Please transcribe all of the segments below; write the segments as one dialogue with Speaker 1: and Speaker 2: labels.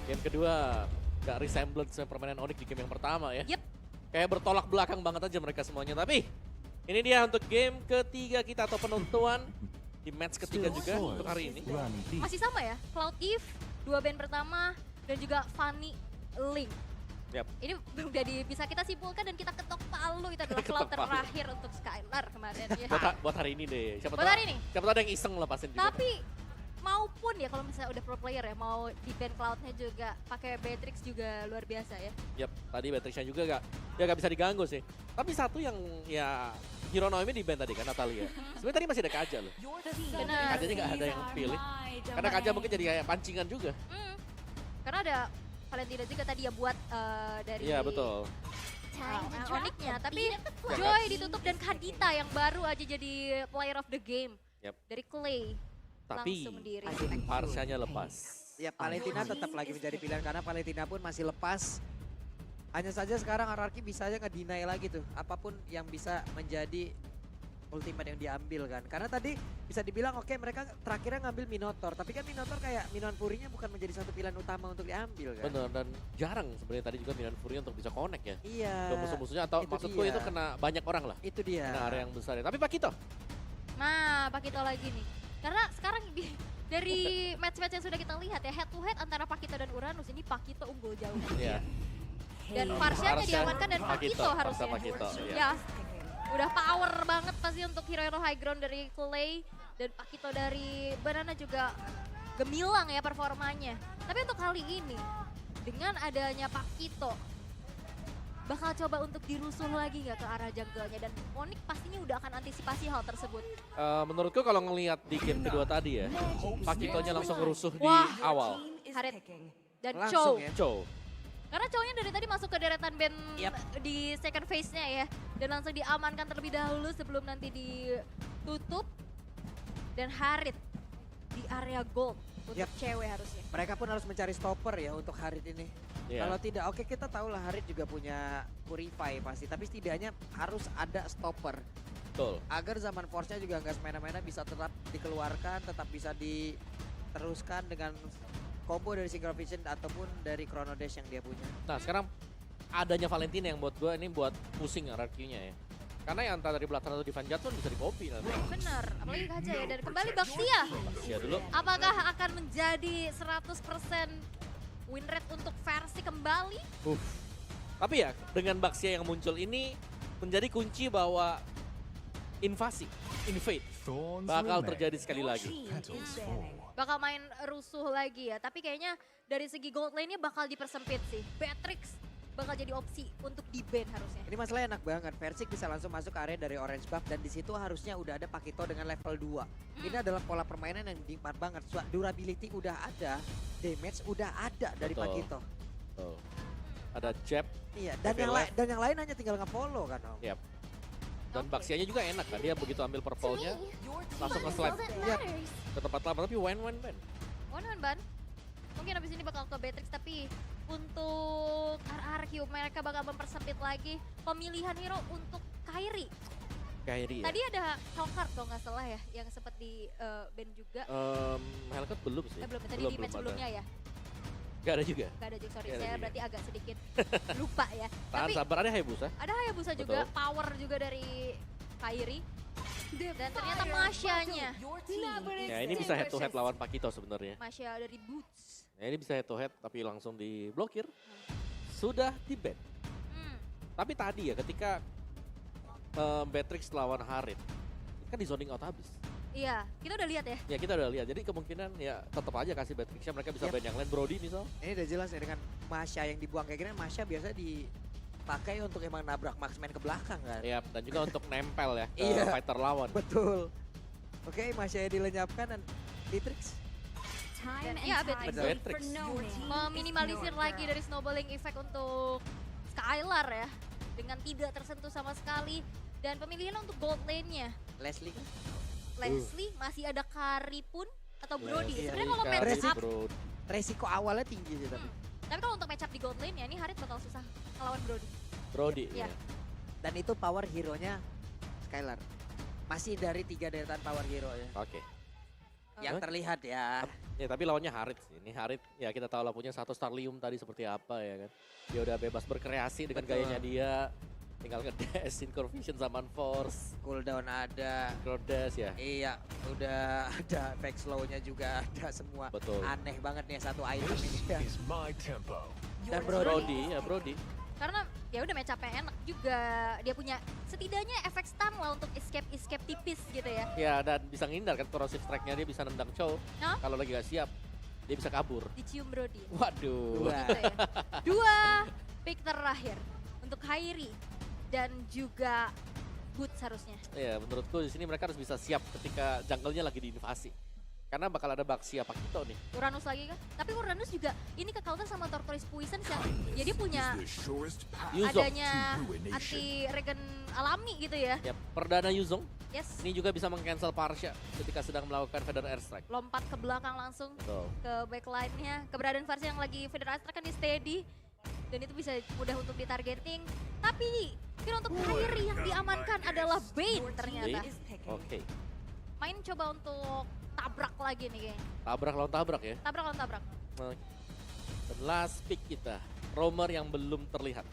Speaker 1: Game kedua gak resemblance sama permainan Onyx di game yang pertama ya.
Speaker 2: Yep.
Speaker 1: Kayak bertolak belakang banget aja mereka semuanya. Tapi ini dia untuk game ketiga kita atau penentuan di match ketiga juga untuk hari ini.
Speaker 2: Masih sama ya, Cloud Eve, 2 band pertama, dan juga Fanny Link.
Speaker 1: Yap.
Speaker 2: Ini udah bisa kita simpulkan dan kita ketok palu, itu adalah Cloud
Speaker 1: Ketok palu.
Speaker 2: terakhir untuk Skylar kemarin ya.
Speaker 1: Buat hari ini deh. Siapa
Speaker 2: Buat
Speaker 1: tahu,
Speaker 2: hari ini?
Speaker 1: siapa tahu ada yang iseng lepasin juga.
Speaker 2: Tapi maupun ya kalau misalnya udah pro player ya, mau di band Cloud-nya juga pakai Beatrix juga luar biasa ya.
Speaker 1: Yap, tadi Beatrixnya juga gak bisa diganggu sih. Tapi satu yang ya Hero Noemi di band tadi kan Natalia. Sebenarnya tadi masih ada Kaja loh.
Speaker 2: Benar.
Speaker 1: Kajanya gak ada yang pilih. Karena Kaja mungkin jadi kayak pancingan juga.
Speaker 2: Karena ada Valentina juga tadi ya buat dari
Speaker 1: Iya betul.
Speaker 2: Onyx-nya. Tapi Joy ditutup dan Kadita yang baru aja jadi player of the game.
Speaker 1: Yap.
Speaker 2: Dari Clay.
Speaker 1: Tapi
Speaker 2: Langsung diri.
Speaker 1: Parsianya lepas.
Speaker 3: Ya Valentina tetap lagi menjadi pilihan karena Valentina pun masih lepas. Hanya saja sekarang RRQ bisa aja nge-deny lagi tuh apapun yang bisa menjadi ultimate yang diambil kan. Karena tadi bisa dibilang oke mereka terakhirnya ngambil Minotaur. Tapi kan Minotaur kayak Minoan Fury-nya bukan menjadi satu pilihan utama untuk diambil kan.
Speaker 1: Bener, dan jarang sebenarnya tadi juga Milan Fury untuk bisa connect ya.
Speaker 3: Iya.
Speaker 1: Ke musuh-musuhnya atau
Speaker 3: itu
Speaker 1: maksudku
Speaker 3: dia.
Speaker 1: itu kena banyak orang lah.
Speaker 3: Itu dia.
Speaker 1: Kena area yang besar ya. Tapi Pak Kito,
Speaker 2: Nah, Pakito lagi nih. Karena sekarang dari match-match yang sudah kita lihat ya, head to head antara Pakito dan Uranus, ini Pakito unggul jauh.
Speaker 1: ya.
Speaker 2: Dan Parsianya
Speaker 1: Parsia,
Speaker 2: diamankan dan Pakito harusnya.
Speaker 1: Pakito,
Speaker 2: Ya, udah power banget pasti untuk hero-hero high ground dari Clay. Dan Pakito dari Banana juga gemilang ya performanya. Tapi untuk kali ini, dengan adanya Pakito, bakal coba untuk dirusuh lagi nggak ke arah jungle-nya. Dan Onyx pastinya udah akan antisipasi hal tersebut.
Speaker 1: Menurutku kalau ngelihat di game kedua tadi ya, Pakitonya langsung ngerusuh di
Speaker 2: Wah.
Speaker 1: awal.
Speaker 2: Harit dan
Speaker 3: Langsung
Speaker 2: Chow.
Speaker 3: ya.
Speaker 1: Chow.
Speaker 2: Karena cowoknya dari tadi masuk ke deretan band
Speaker 3: Yap.
Speaker 2: di second phase-nya ya. Dan langsung diamankan terlebih dahulu sebelum nanti ditutup. Dan Harit di area gold untuk
Speaker 3: Yap.
Speaker 2: cewek harusnya.
Speaker 3: Mereka pun harus mencari stopper ya untuk Harit ini.
Speaker 1: Iya.
Speaker 3: Kalau tidak, oke kita tahu lah Harit juga punya Purify pasti. Tapi setidaknya harus ada stopper.
Speaker 1: Betul.
Speaker 3: Agar zaman Force-nya juga nggak semena-mena bisa tetap dikeluarkan, tetap bisa diteruskan dengan combo dari Synchro Vision ataupun dari Chrono Dash yang dia punya.
Speaker 1: Nah sekarang adanya Valentina yang buat gue ini buat pusing RRQ-nya ya. Karena yang entah dari belakang atau di Van Jatun bisa di-copy nanti.
Speaker 2: Bener, apalagi Kaja ya. Dan kembali Baxia.
Speaker 1: Ya dulu.
Speaker 2: Apakah akan menjadi 100% win rate untuk versi kembali?
Speaker 1: Tapi ya dengan Baxia yang muncul ini menjadi kunci bahwa invade bakal terjadi sekali lagi.
Speaker 2: Bakal main rusuh lagi ya. Tapi kayaknya dari segi gold lane-nya bakal dipersempit sih. Beatrix bakal jadi opsi untuk di-ban harusnya.
Speaker 3: Ini masalahnya enak banget. Versik bisa langsung masuk ke area dari orange buff dan di situ harusnya udah ada Pakito dengan level 2. Ini adalah pola permainan yang nikmat banget. Durability udah ada, damage udah ada dari
Speaker 1: Betul.
Speaker 3: Pakito.
Speaker 1: Tuh. Ada jab,
Speaker 3: Iya, dan yang lain hanya tinggal nge-follow kan Om.
Speaker 1: yap. Dan Baxianya juga enak kan, dia begitu ambil purple-nya langsung nge-slide
Speaker 3: Iya.
Speaker 1: ke tempat lama, tapi win ban.
Speaker 2: One ban. Mungkin abis ini bakal ke Beatrix, tapi untuk RRQ mereka bakal mempersempit lagi pemilihan hero untuk Kairi.
Speaker 1: Kairi ya.
Speaker 2: Tadi ada Hellcard kalau nggak salah ya, yang sempat di ban juga.
Speaker 1: Hellcat belum sih.
Speaker 2: Belum, tadi di match
Speaker 1: ada.
Speaker 2: sebelumnya ya.
Speaker 1: Gak ada juga.
Speaker 2: Gak ada juga, sorry.
Speaker 1: Nggak ada
Speaker 2: Saya
Speaker 1: juga.
Speaker 2: berarti agak sedikit lupa ya.
Speaker 1: Tahan
Speaker 2: Tapi
Speaker 1: sabar, ada Hayabusa.
Speaker 2: ada Hayabusa juga,
Speaker 1: Betul.
Speaker 2: power juga dari Kairi. Dan ternyata Masya-nya.
Speaker 1: Ya ini bisa head to head lawan Pakito sebenarnya.
Speaker 2: Masya dari Boots.
Speaker 1: Ya ini bisa head to head tapi langsung diblokir. Sudah di ban.
Speaker 2: Hmm.
Speaker 1: Tapi tadi ya ketika Beatrix lawan Harit, kan di zoning out habis.
Speaker 2: Iya, kita udah lihat ya.
Speaker 1: Ya kita udah lihat, jadi kemungkinan ya tetap aja kasih Beatrixnya, mereka bisa
Speaker 3: Yap.
Speaker 1: ban yang lain, Brody misal.
Speaker 3: Ini udah jelas ya dengan Masya yang dibuang kayak gini. Masya biasa dipakai untuk emang nabrak marksman ke belakang kan.
Speaker 1: Ya, dan juga untuk nempel ya ke
Speaker 3: Iya.
Speaker 1: fighter lawan.
Speaker 3: Betul. Oke, Masya dilenyapkan dan Beatrix.
Speaker 2: Dan iya,
Speaker 1: Beatrix.
Speaker 2: Meminimalisir lagi dari snowballing effect untuk Skylar ya. Dengan tidak tersentuh sama sekali. Dan pemilihan untuk gold lane-nya.
Speaker 3: Leslie kan?
Speaker 2: Leslie, masih ada Kari pun atau Brody.
Speaker 3: Iya,
Speaker 2: Sebenarnya kalau
Speaker 1: Kari,
Speaker 2: match up,
Speaker 1: Brody.
Speaker 3: Resiko awalnya tinggi sih tapi.
Speaker 2: tapi kalau untuk match up di gold lane ya ini Harit bakal susah ngelawan Brody.
Speaker 1: Brody.
Speaker 2: Iya.
Speaker 1: Ya.
Speaker 3: Dan itu power hero-nya Skylar. Masih dari 3 deretan power hero ya.
Speaker 1: Oke.
Speaker 3: Yang terlihat ya.
Speaker 1: Ya tapi lawannya Harit sih. Ini Harit ya kita tahu lah punya satu Starlium tadi seperti apa ya kan. Dia udah bebas berkreasi dengan
Speaker 3: Betul.
Speaker 1: gayanya dia. Tinggal nge-dash, Synchro Vision, Summon Force,
Speaker 3: Cooldown ada.
Speaker 1: Grodash ya.
Speaker 3: Iya, udah ada back slow-nya juga ada semua.
Speaker 1: Betul.
Speaker 3: Aneh banget nih satu item ini.
Speaker 4: Is my tempo.
Speaker 3: Dan
Speaker 1: Brody.
Speaker 2: Karena ya udah match-up-nya enak juga. Dia punya setidaknya efek stun lah untuk escape tipis gitu ya.
Speaker 1: Ya dan bisa ngindar kan corrosive strike-nya, dia bisa nendang Chow.
Speaker 2: Hah?
Speaker 1: Kalau lagi gak siap, dia bisa kabur.
Speaker 2: Dicium Brody.
Speaker 1: Waduh.
Speaker 3: Dua.
Speaker 2: Gitu ya. Dua pick terakhir untuk Kairi dan juga Boots harusnya.
Speaker 1: Ya menurutku di sini mereka harus bisa siap ketika jungle-nya lagi diinvasi. Karena bakal ada Baxia Pakito nih.
Speaker 2: Uranus lagi kan? Tapi Uranus juga ini ke counter sama Tortoise Puissance yang ya dia punya
Speaker 4: Is the surest path.
Speaker 1: Yuzong.
Speaker 2: adanya
Speaker 4: to ruination.
Speaker 2: anti regen alami gitu ya.
Speaker 1: Ya, perdana Yuzong
Speaker 2: Yes.
Speaker 1: ini juga bisa meng-cancel Parsha ketika sedang melakukan Feather Airstrike.
Speaker 2: Lompat ke belakang langsung
Speaker 1: Betul.
Speaker 2: ke backline-nya. Keberadaan Farsi yang lagi Federal Strike kan di steady. Dan itu bisa mudah untuk ditargeting. Tapi kira untuk Kairi yang diamankan adalah Bane ternyata.
Speaker 1: Oke.
Speaker 2: Main coba untuk tabrak lagi nih kayaknya.
Speaker 1: Tabrak lawan tabrak ya.
Speaker 2: Tabrak lawan tabrak.
Speaker 1: Oke. Dan last pick kita, Roamer yang belum terlihat.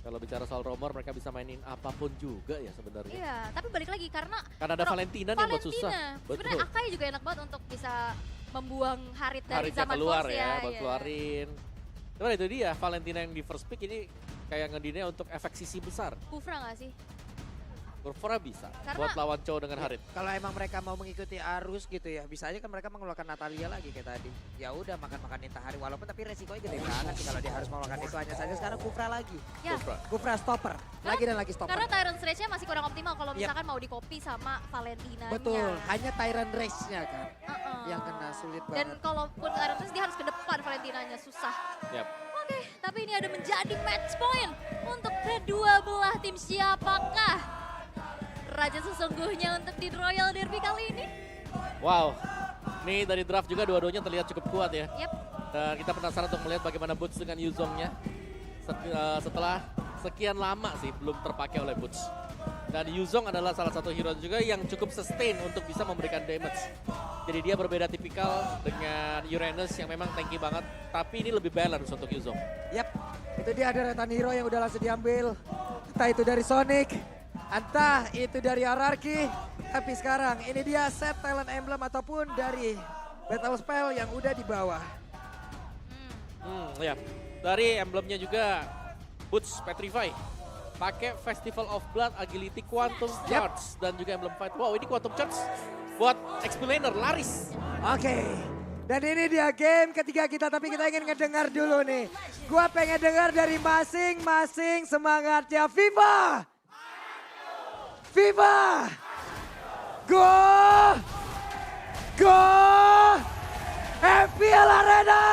Speaker 1: Kalau bicara soal Roamer, mereka bisa mainin apapun juga ya sebenarnya.
Speaker 2: Iya, tapi balik lagi karena
Speaker 1: Karena ada Valentina nih buat susah.
Speaker 2: Sebenarnya Akai juga enak banget untuk bisa membuang Harit dari
Speaker 1: Haritnya
Speaker 2: zaman
Speaker 1: keluar
Speaker 2: Force
Speaker 1: ya, buat
Speaker 2: iya.
Speaker 1: keluarin. Cuman itu dia, Valentina yang di first pick ini kayak ngedine untuk efek sisi besar.
Speaker 2: Kufra gak sih?
Speaker 1: Kurvora bisa
Speaker 2: Karena-
Speaker 1: buat lawan Chow dengan Harit.
Speaker 3: Kalau emang mereka mau mengikuti arus gitu ya, bisa aja kan mereka mengeluarkan Natalia lagi kayak tadi. Ya udah makan-makan Intahari walaupun tapi resikonya gede banget sih kalau dia harus melakukan itu. Hanya saja sekarang Kufra lagi.
Speaker 2: Ya,
Speaker 1: Kurvora.
Speaker 3: Kufra stopper. Lagi dan lagi stopper.
Speaker 2: karena Tyrant Rage-nya masih kurang optimal kalau
Speaker 3: Yep.
Speaker 2: misalkan mau di-copy sama Valentina-nya.
Speaker 3: Betul, hanya Tyrant Race-nya kan
Speaker 2: Uh-uh.
Speaker 3: yang kena sulit
Speaker 2: Dan
Speaker 3: banget.
Speaker 2: kalaupun Tyrant Rage dia harus ke depan Valentina-nya, susah.
Speaker 1: Yap.
Speaker 2: Oke, tapi ini ada menjadi match point untuk kedua belah tim. Siapakah raja sesungguhnya untuk di Royal Derby kali ini?
Speaker 1: Wow. Nih dari draft juga dua-duanya terlihat cukup kuat ya.
Speaker 2: Yap,
Speaker 1: Dan kita penasaran untuk melihat bagaimana Boots dengan Yuzongnya. Setelah sekian lama sih belum terpakai oleh Boots. Dan Yuzong adalah salah satu hero juga yang cukup sustain untuk bisa memberikan damage. Jadi dia berbeda tipikal dengan Uranus yang memang tanky banget. Tapi ini lebih balance untuk Yuzong.
Speaker 3: Yap, itu dia ada Retan Hero yang udah langsung diambil. Entah itu dari Sonic, entah itu dari Ararki. Tapi sekarang ini dia set talent emblem ataupun dari battle spell yang udah di bawah.
Speaker 1: Ya. Dari emblemnya juga Boots Petrify. Pakai Festival of Blood, Agility, Quantum Charge dan juga emblem fight. Wow, ini Quantum Charge buat Explainer laris.
Speaker 3: Oke. Dan ini dia game ketiga kita, tapi kita ingin ngedengar dulu nih. Gua pengen dengar dari masing-masing semangatnya. Viva! Viva! Go! Go! FPL Arena!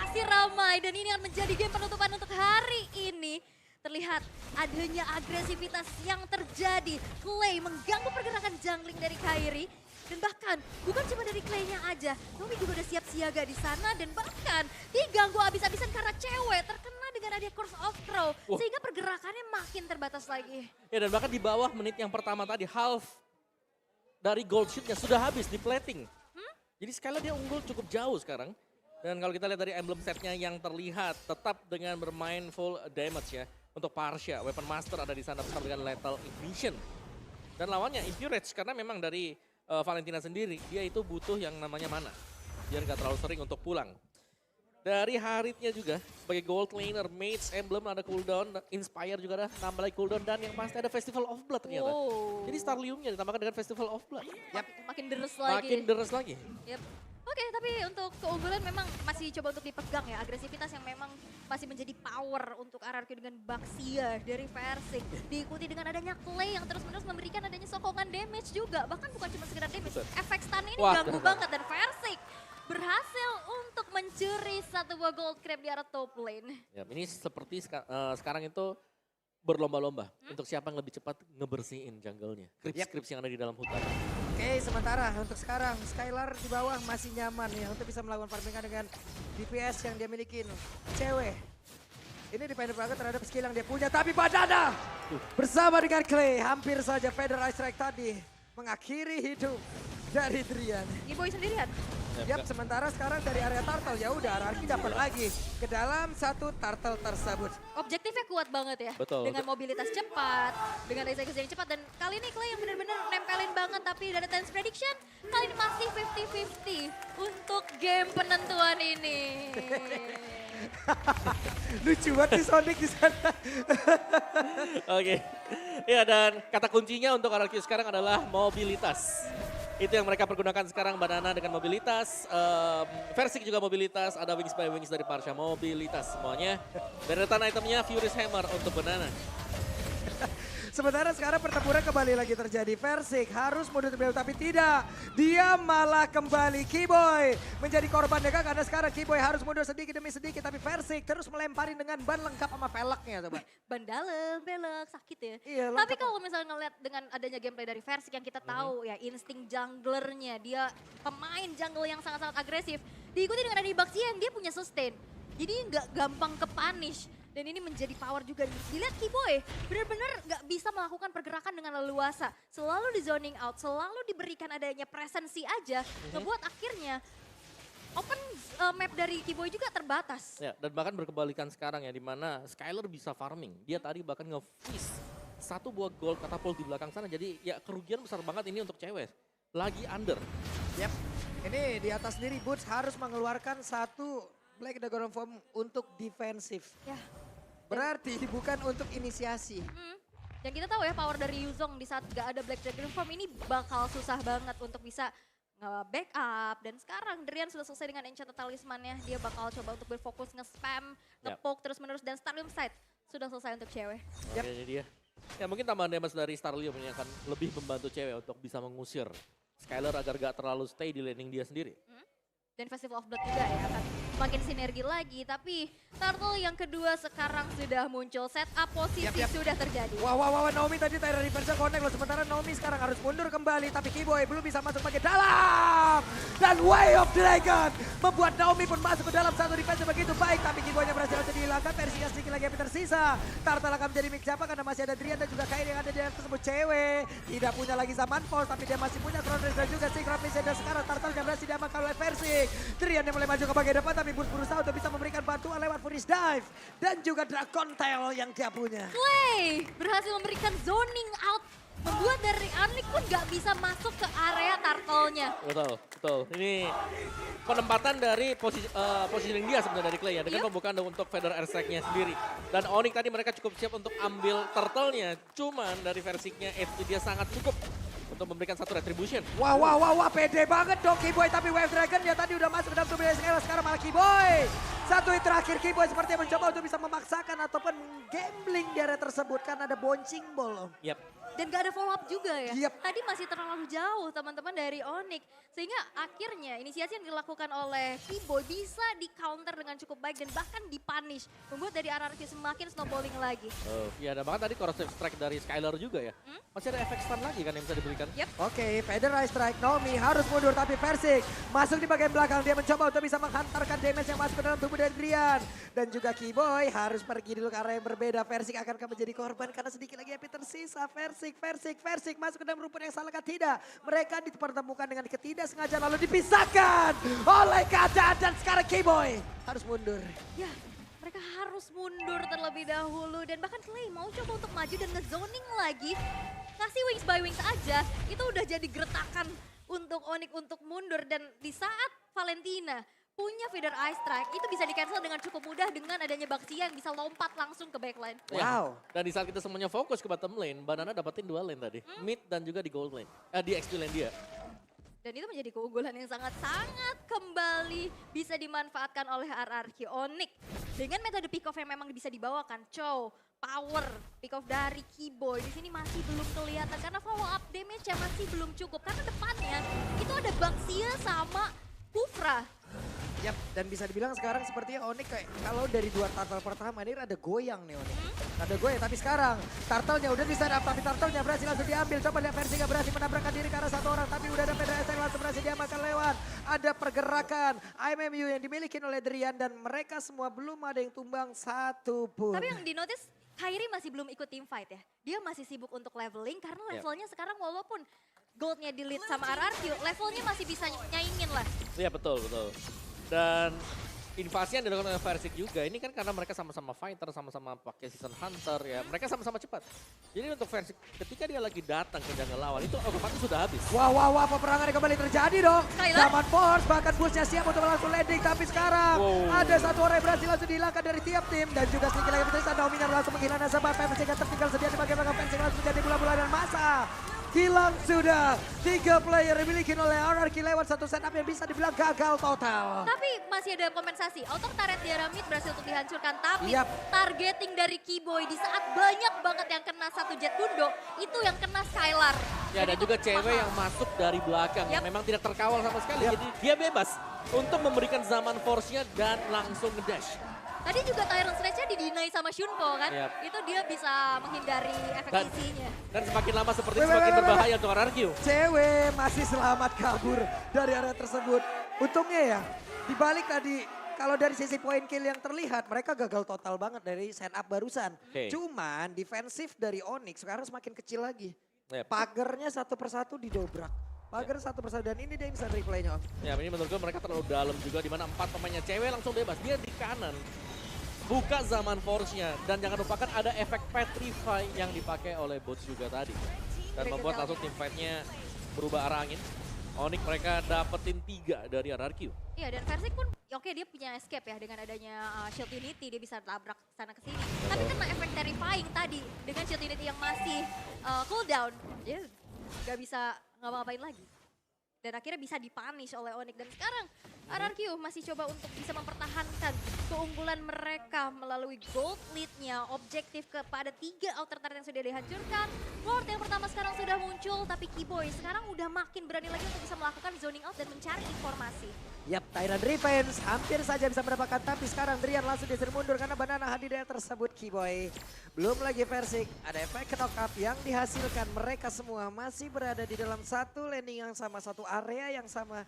Speaker 2: masih ramai dan ini akan menjadi game penutupan untuk hari ini. Terlihat adanya agresivitas yang terjadi. Clay mengganggu pergerakan jungling dari Kairi. Dan bahkan bukan cuma dari Clay-nya aja, Nomi juga udah siap siaga di sana dan bahkan diganggu abis-abisan karena cewek terkena dengan adanya Curse of Crow. Sehingga pergerakannya makin terbatas lagi.
Speaker 1: Ya dan bahkan di bawah menit yang pertama tadi half dari gold sheet-nya sudah habis di plating. Jadi sekali dia unggul cukup jauh sekarang. Dan kalau kita lihat dari emblem setnya yang terlihat tetap dengan bermain full damage ya. Untuk Parsha, Weapon Master ada di sana bersama dengan Lethal Ignition. Dan lawannya Impurage karena memang dari Valentina sendiri, dia itu butuh yang namanya mana. Biar gak terlalu sering untuk pulang. Dari Haritnya juga, sebagai gold laner, Mage, Emblem ada cooldown, Inspire juga ada, nambah lagi cooldown, dan yang pasti ada Festival of Blood ternyata.
Speaker 2: Wow.
Speaker 1: Jadi Starliumnya ditambahkan dengan Festival of Blood.
Speaker 2: Makin deres lagi.
Speaker 1: Makin deres lagi.
Speaker 2: Yep. Oke, tapi untuk keunggulan memang masih coba untuk dipegang ya. Agresivitas yang memang masih menjadi power untuk RRQ dengan Baxia dari Versik. Diikuti dengan adanya Clay yang terus-menerus memberikan adanya sokongan damage juga. Bahkan bukan cuma sekedar damage, efek stun ini
Speaker 1: Wah.
Speaker 2: ganggu banget. Dan Versik berhasil untuk mencuri satu buah gold crab di arah top lane.
Speaker 1: Ya, ini seperti sekarang itu berlomba-lomba untuk siapa yang lebih cepat ngebersihin jungle-nya. Creeps-creeps yang ada di dalam hutan.
Speaker 3: Oke, sementara untuk sekarang Skylar di bawah masih nyaman ya untuk bisa melakukan farmingan dengan DPS yang dia miliki. Cewek Ini dependent banget terhadap skill yang dia punya. Tapi Banana bersama dengan Clay hampir saja Feather Ice Strike tadi mengakhiri hidup dari Drian.
Speaker 2: Kiboy sendirian.
Speaker 3: Yap, sementara sekarang dari area turtle ya udah RRQ dapat lagi ke dalam satu turtle tersebut.
Speaker 2: Objektifnya kuat banget ya.
Speaker 1: Betul.
Speaker 2: Dengan mobilitas cepat, dengan eksekusi yang cepat. Dan kali ini Clay yang benar-benar nempelin banget. Tapi dari Tense Prediction, kali ini masih 50-50 untuk game penentuan ini.
Speaker 3: Lucu banget sih Sonic di sana.
Speaker 1: Oke. Ya, dan kata kuncinya untuk RRQ sekarang adalah mobilitas. Itu yang mereka pergunakan sekarang, Banana dengan mobilitas, Versik juga mobilitas, ada Wings by Wings dari Parsha mobilitas semuanya. Deretan itemnya Furious Hammer untuk Banana.
Speaker 3: Sementara sekarang pertempuran kembali lagi terjadi. Versik harus mundur terlebih dahulu tapi tidak. Dia malah kembali Kiboy menjadi korban mereka karena sekarang Kiboy harus mundur sedikit demi sedikit. Tapi Versik terus melemparin dengan ban lengkap sama velgnya coba.
Speaker 2: Ban dalam, belok, sakit ya.
Speaker 3: Iya,
Speaker 2: Tapi
Speaker 3: lengkap.
Speaker 2: kalau misalnya ngeliat dengan adanya gameplay dari Versik yang kita tahu ya insting junglernya, dia pemain jungle yang sangat-sangat agresif. Diikuti dengan ada Baxian, dia punya sustain. Jadi nggak gampang ke punish. Dan ini menjadi power juga. Dilihat Kiboy benar-benar nggak bisa melakukan pergerakan dengan leluasa. Selalu di zoning out, selalu diberikan adanya presensi aja. Ngebuat akhirnya open map dari Kiboy juga terbatas.
Speaker 1: Ya, dan bahkan berkebalikan sekarang ya, di mana Skyler bisa farming. Dia tadi bahkan nge-freeze satu buah gold katapult di belakang sana. Jadi ya kerugian besar banget ini untuk cewek. Lagi under.
Speaker 3: Yep. Ini di atas sendiri Boots harus mengeluarkan satu Black Dragon Form untuk defensif.
Speaker 2: Ya.
Speaker 3: Berarti bukan untuk inisiasi.
Speaker 2: Dan kita tahu ya power dari Yuzong di saat gak ada Black Dragon Form ini bakal susah banget untuk bisa nge-backup. Dan sekarang Drian sudah selesai dengan Enchanted Talisman-nya. Dia bakal coba untuk berfokus nge-spam, nge-poke terus-menerus. Dan Starlium Sight sudah selesai untuk cewek.
Speaker 3: Yap.
Speaker 1: Oke, ini dia. Ya mungkin tambahan damage dari Starlium ini akan lebih membantu cewek untuk bisa mengusir Skyler agar gak terlalu stay di laning dia sendiri.
Speaker 2: Dan Festival of Blood juga ya akan makin sinergi lagi. Tapi Turtle yang kedua sekarang sudah muncul. Setup posisi sudah terjadi.
Speaker 3: Wah, Naomi tadi Tyra reverse connect loh. Sementara Naomi sekarang harus mundur kembali. Tapi Kiboy belum bisa masuk bagian dalam. Dan Way of Dragon membuat Naomi pun masuk ke dalam satu defense begitu baik. Tapi Kiboynya berhasil untuk dihilangkan. Versinya sedikit lagi yang tersisa. Turtle akan menjadi mic siapa karena masih ada Drian dan juga Kairi yang ada di tersebut cewek. Tidak punya lagi zaman Force tapi dia masih punya Crown Race dan juga Secret Mission. Dan sekarang Turtle yang berhasil diamankan oleh Versik. Drian yang mulai maju ke bagian depan tapi Boots berusaha untuk bisa memberikan bantuan lewat Furious Dive. Dan juga Dragon Tail yang dia punya.
Speaker 2: Clay berhasil memberikan zoning out. Membuat dari Anlik pun gak bisa masuk ke area turtle-nya.
Speaker 1: Betul. Ini penempatan dari positioning dia sebenarnya dari Clay ya. Dengan pembukaan untuk Feather Air Strike-nya sendiri. Dan Onyx tadi mereka cukup siap untuk ambil turtle-nya. Cuman dari versinya HP dia sangat cukup untuk memberikan satu retribution.
Speaker 3: Wah, pede banget dong Kiboy. Tapi Wave Dragon ya tadi udah masuk ke dalam tubuh sekarang malah Kiboy. Satu hit terakhir Kiboy sepertinya mencoba untuk bisa memaksakan ataupun gambling di area tersebut karena ada bouncing ball.
Speaker 1: Yap.
Speaker 2: Dan gak ada follow up juga ya.
Speaker 3: Yep.
Speaker 2: Tadi masih terlalu jauh teman-teman dari Onyx. Sehingga akhirnya inisiasi yang dilakukan oleh Kiboy bisa di counter dengan cukup baik dan bahkan dipunish. Membuat dari RRQ semakin snowballing lagi.
Speaker 1: Ya, dan bahkan tadi corrosive strike dari Skyler juga ya. Masih ada efek stun lagi kan yang bisa diberikan.
Speaker 2: Yep.
Speaker 3: Oke, Feather Ice Strike, Naomi harus mundur tapi Versik masuk di bagian belakang. Dia mencoba untuk bisa menghantarkan damage yang masuk ke dalam tubuh dari Drian. Dan juga Kiboy harus pergi dulu ke arah yang berbeda. Versik akan menjadi korban karena sedikit lagi HP tersisa. Versik masuk ke dalam rumput yang salah tidak. Mereka dipertemukan dengan ketidaksengajaan lalu dipisahkan oleh keadaan dan sekarang Kiboy harus mundur.
Speaker 2: Ya, mereka harus mundur terlebih dahulu. Dan bahkan Clay mau coba untuk maju dan nge-zoning lagi. Ngasih Wings by Wings aja, itu udah jadi geretakan untuk Onyx untuk mundur. Dan di saat Valentina punya Feather Ice Strike, itu bisa di-cancel dengan cukup mudah dengan adanya Baxian bisa lompat langsung ke backline.
Speaker 3: Wow.
Speaker 1: Dan di saat kita semuanya fokus ke bottom lane, Banana dapetin 2 lane tadi. Mid dan juga di gold lane. Di XP lane dia.
Speaker 2: Dan itu menjadi keunggulan yang sangat-sangat kembali bisa dimanfaatkan oleh RRQ Onyx. Dengan metode pick off yang memang bisa dibawakan, power pick off dari Kiboy di sini masih belum kelihatan karena follow up damage-nya masih belum cukup. Karena depannya itu ada Baxia sama Kufra.
Speaker 3: Yap, dan bisa dibilang sekarang sepertinya Onyx kayak kalau dari 2 turtle pertama ini ada goyang nih Onyx. Ada goyang, tapi sekarang turtle-nya udah di up, tapi turtle-nya berhasil langsung diambil. Coba lihat versi nggak berhasil menabrakkan diri karena 1 orang, tapi udah ada PDS yang langsung berhasil diamankan lewat. Ada pergerakan IMMU yang dimiliki oleh Drian dan mereka semua belum ada yang tumbang satupun.
Speaker 2: Tapi yang di-notice Kairi masih belum ikut team fight ya. Dia masih sibuk untuk leveling karena levelnya sekarang walaupun goldnya di lead sama RRQ, levelnya masih bisa nyaingin lah.
Speaker 1: Iya betul, betul. Dan invasi yang dilakukan oleh Versik juga, ini kan karena mereka sama-sama fighter, sama-sama pakai season hunter ya. Mereka sama-sama cepat. Jadi untuk Versik ketika dia lagi datang ke jungle lawan, itu otomatis sudah habis.
Speaker 3: Wah, peperangan yang kembali terjadi dong.
Speaker 2: Skylar?
Speaker 3: Zaman Force, bahkan Bullsnya siap untuk langsung landing. Tapi sekarang ada 1 orang yang berhasil langsung dihilangkan dari tiap tim. Dan juga sedikit lagi berhasil Dominar langsung menghilangkan sebab Versik yang tertinggal sedia di bagian belakang Versik langsung menjadi bola-bola dan masa. Hilang sudah 3 player dimiliki oleh RRQ lewat 1 setup yang bisa dibilang gagal total.
Speaker 2: Tapi masih ada kompensasi. Outer turret di arah mid berhasil untuk dihancurkan. Tapi
Speaker 3: Yap.
Speaker 2: targeting dari Keyboy di saat banyak banget yang kena 1 jet bundo, itu yang kena Skylar.
Speaker 1: Ya dan
Speaker 2: itu
Speaker 1: juga cewek
Speaker 2: mahal.
Speaker 1: yang masuk dari belakang yang
Speaker 2: Yap.
Speaker 1: memang tidak terkawal sama sekali.
Speaker 3: Yap.
Speaker 1: Jadi dia bebas untuk memberikan zaman force-nya dan langsung ngedash.
Speaker 2: Tadi juga Tyrant Sledge-nya di-deny sama Shunpo kan.
Speaker 1: Yap.
Speaker 2: Itu dia bisa menghindari efek
Speaker 1: Dan-
Speaker 2: isinya.
Speaker 1: Dan semakin lama seperti
Speaker 3: Wait,
Speaker 1: semakin
Speaker 3: wait, wait,
Speaker 1: berbahaya untuk RRQ.
Speaker 3: Cewek masih selamat kabur dari area tersebut. Untungnya ya, dibalik tadi kalau dari sisi point kill yang terlihat, mereka gagal total banget dari setup barusan.
Speaker 1: Oke.
Speaker 3: Cuman defensif dari Onyx sekarang semakin kecil lagi.
Speaker 1: Yap.
Speaker 3: Pagernya 1 persatu didobrak. Pagar 1 persatu dan ini dia instant replaynya Om.
Speaker 1: Ya ini menurut gue mereka terlalu dalam juga di mana 4 pemainnya cewek langsung bebas. Dia di kanan. Buka zaman force-nya. Dan jangan lupakan ada efek petrify yang dipakai oleh bots juga tadi. Dan
Speaker 2: Break
Speaker 1: membuat
Speaker 2: it
Speaker 1: langsung team fight-nya berubah arah angin. Onyx mereka dapetin 3 dari RRQ.
Speaker 2: Iya dan Versik pun oke dia punya escape ya dengan adanya Shield Unity dia bisa tabrak sana ke sini. Tapi kena efek terrifying tadi dengan Shield Unity yang masih cooldown, dia nggak bisa ngapa-ngapain lagi. Dan akhirnya bisa dipunish oleh Onyx. Dan sekarang RRQ masih coba untuk bisa mempertahankan keunggulan mereka melalui gold lead-nya. Objektif kepada 3 outer turret yang sudah dihancurkan. Lord yang pertama sekarang sudah muncul, tapi Keyboy sekarang udah makin berani lagi untuk bisa melakukan zoning out dan mencari informasi.
Speaker 3: Yap, Tyrant Revenge hampir saja bisa mendapatkan, tapi sekarang Drian langsung disuruh mundur karena banana hadir dari tersebut Keyboy. Belum lagi Versik, ada efek knock-up yang dihasilkan. Mereka semua masih berada di dalam satu landing yang sama, satu area yang sama.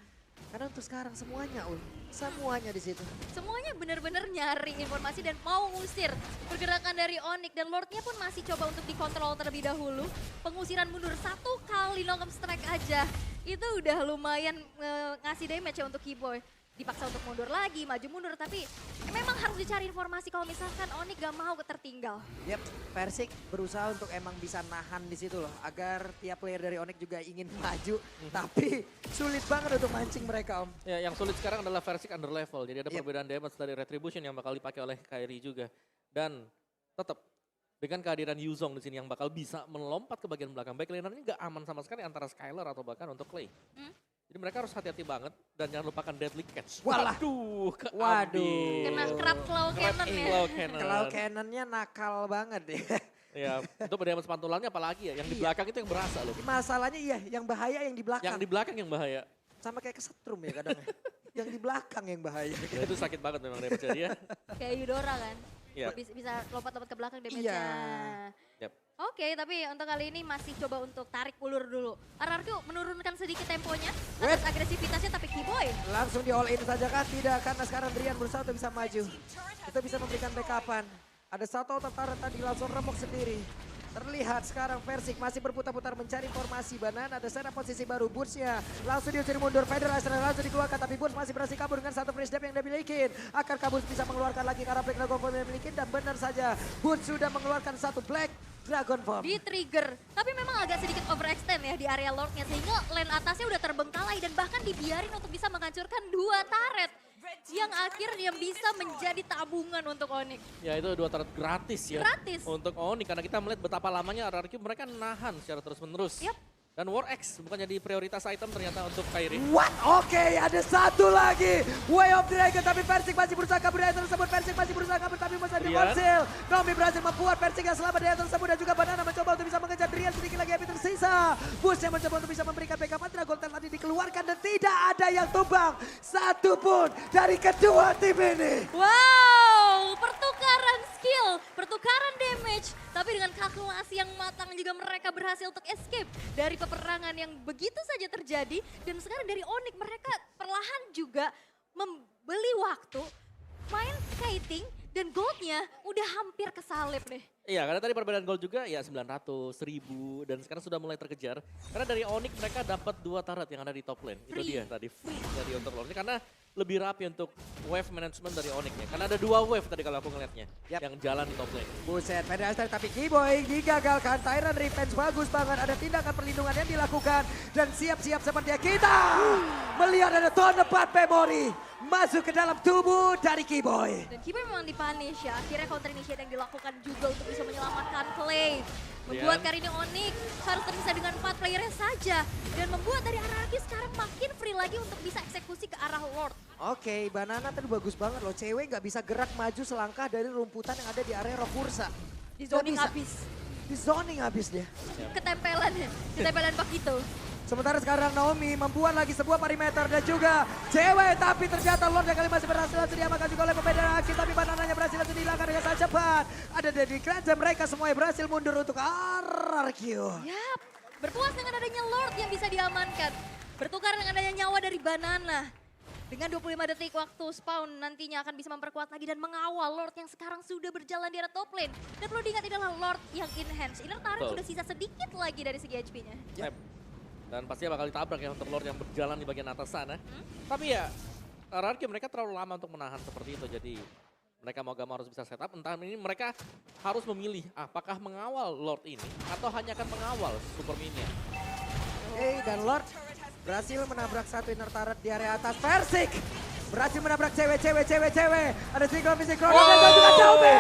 Speaker 3: Karena untuk sekarang semuanya, semuanya di situ.
Speaker 2: Semuanya benar-benar nyari informasi dan mau ngusir pergerakan dari Onyx. Dan Lordnya pun masih coba untuk dikontrol terlebih dahulu. Pengusiran mundur 1 kali knock-up strike aja. Itu udah lumayan ngasih damage ya untuk Keyboy. Dipaksa untuk mundur lagi, maju mundur. Tapi memang harus dicari informasi kalau misalkan Onyx gak mau tertinggal.
Speaker 3: Yap, Versik berusaha untuk emang bisa nahan di situ loh. Agar tiap player dari Onyx juga ingin maju. Tapi sulit banget untuk mancing mereka Om.
Speaker 1: Ya, yang sulit sekarang adalah Versik under level. Jadi ada
Speaker 3: Yep.
Speaker 1: perbedaan damage dari Retribution yang bakal dipakai oleh Kairi juga. Dan tetap dengan kehadiran Yuzong di sini yang bakal bisa melompat ke bagian belakang. Back laner-nya nggak aman sama sekali antara Skylar atau bahkan untuk Clay. Jadi mereka harus hati-hati banget dan jangan lupakan Deadly Catch.
Speaker 3: Walah.
Speaker 1: Waduh, keambil.
Speaker 3: Waduh.
Speaker 2: Kena crab claw cannon ya.
Speaker 1: Claw cannon.
Speaker 3: Kalau cannonnya nakal banget ya.
Speaker 1: Ya, itu damage pantulannya apalagi ya. Yang di
Speaker 3: Iya.
Speaker 1: belakang itu yang berasa loh.
Speaker 3: Masalahnya iya, yang bahaya yang di belakang.
Speaker 1: Yang di belakang yang bahaya.
Speaker 3: Sama kayak kesetrum ya kadang. Yang di belakang yang bahaya.
Speaker 1: Nah, itu sakit banget memang damage-nya dia.
Speaker 2: Kayak Eudora kan.
Speaker 1: Iya.
Speaker 2: Bisa lompat-lompat ke belakang damage-nya.
Speaker 3: Iya.
Speaker 1: Yap.
Speaker 2: Oke, tapi untuk kali ini masih coba untuk tarik ulur dulu. RRQ menurunkan sedikit temponya,
Speaker 3: Wait.
Speaker 2: atas agresivitasnya, tapi Keyboy
Speaker 3: Langsung di all in saja kan? Tidak, karena sekarang Drian berusaha untuk bisa maju. Itu bisa memberikan backupan. Ada satu tentara tadi langsung remuk sendiri. Terlihat sekarang Versik masih berputar-putar mencari informasi. Banana ada sana posisi baru. Boots-nya langsung diusir mundur. Federation langsung dikeluarkan. Tapi Boots masih berhasil kabur dengan satu freeze dap yang dia miliki. Akankah Boots bisa mengeluarkan lagi karena Black Dragon Form yang dimiliki? Dan benar saja Boots sudah mengeluarkan satu Black Dragon Form.
Speaker 2: di trigger. Tapi memang agak sedikit overextend ya di area Lordnya, sehingga lane atasnya udah terbengkalai dan bahkan dibiarin untuk bisa menghancurkan 2 turret. Yang akhirnya bisa menjadi tabungan untuk Onyx.
Speaker 1: Ya itu 2 turret gratis ya.
Speaker 2: Gratis.
Speaker 1: Untuk Onyx karena kita melihat betapa lamanya RRQ mereka nahan secara terus menerus.
Speaker 2: Yap.
Speaker 1: Dan War X bukan jadi prioritas item ternyata untuk Kairi.
Speaker 3: What? Oke, ada satu lagi. Way of Dragon, tapi Persik masih berusaha kabur dari item tersebut. Persik masih berusaha kabur, tapi masih berhasil. Nomi berhasil membuat Persik yang selamat dari item tersebut. Dan juga Banana mencoba untuk bisa mengejar Drian sedikit lagi habis tersisa. Bush yang mencoba untuk bisa memberikan backup. Dragon Tail tadi dikeluarkan dan tidak ada yang tumbang. Satu pun dari kedua tim ini.
Speaker 2: Wow, pertukaran skill, pertukaran damage. Tapi dengan kalkulasi yang matang juga mereka berhasil untuk escape dari peperangan yang begitu saja terjadi. Dan sekarang dari Onyx mereka perlahan juga membeli waktu, main kiting, dan goldnya udah hampir kesalip nih.
Speaker 1: Iya, karena tadi perbedaan gold juga ya 900, 1000, dan sekarang sudah mulai terkejar. Karena dari Onyx mereka dapat 2 turret yang ada di top lane. Itu dia tadi free dari untuk Onyx. Karena lebih rapi untuk wave management dari Onyx ya. Karena ada 2 wave tadi kalau aku ngeliatnya yang jalan di top lane.
Speaker 3: Buset, Pedastar tapi Keyboy digagalkan. Tyrant Revenge bagus banget. Ada tindakan perlindungan yang dilakukan. Dan siap-siap seperti kita melihat ada Tone Part Memory masuk ke dalam tubuh dari Keyboy.
Speaker 2: Dan Keyboy memang dipunish ya. Akhirnya counter initiate yang dilakukan juga untuk bisa menyelamatkan Clay. Membuat kali ini Onyx harus terpisah dengan 4 playernya saja. Dan membuat dari RRQ sekarang makin free lagi untuk bisa eksekusi ke arah Lord.
Speaker 3: Oke, Banana tadi bagus banget loh. Cewek nggak bisa gerak maju selangkah dari rumputan yang ada di area Rokursa.
Speaker 2: Di
Speaker 3: Nggak
Speaker 2: zoning
Speaker 3: bisa.
Speaker 2: habis.
Speaker 3: Di zoning habis dia.
Speaker 2: Ketempelan Pakito.
Speaker 3: Sementara sekarang Naomi membuat lagi sebuah perimeter dan juga cewek. Tapi ternyata Lord yang kali masih berhasil diamankan juga oleh pembeda aksi. Tapi Banananya berhasil dihilangkan dengan sangat cepat. Ada dari Kranza, mereka semuanya berhasil mundur untuk RRQ.
Speaker 2: Yap, berpuas dengan adanya Lord yang bisa diamankan. Bertukar dengan adanya nyawa dari Banana. Dengan 25 detik waktu spawn nantinya akan bisa memperkuat lagi dan mengawal Lord yang sekarang sudah berjalan di arah top lane. Dan perlu diingat ini adalah Lord yang enhance. Inner turret sudah sisa sedikit lagi dari segi HP-nya.
Speaker 1: Yep. Dan pastinya bakal ditabrak ya untuk Lord yang berjalan di bagian atas sana. Tapi ya, RRQ mereka terlalu lama untuk menahan seperti itu. Jadi mereka mau gak mau harus bisa setup. Entah ini mereka harus memilih apakah mengawal Lord ini atau hanya akan mengawal Super Minion.
Speaker 3: Dan Lord berhasil menabrak satu inner turret di area atas. Persik berhasil menabrak cewek. Ada sinkron dan juga Daumi.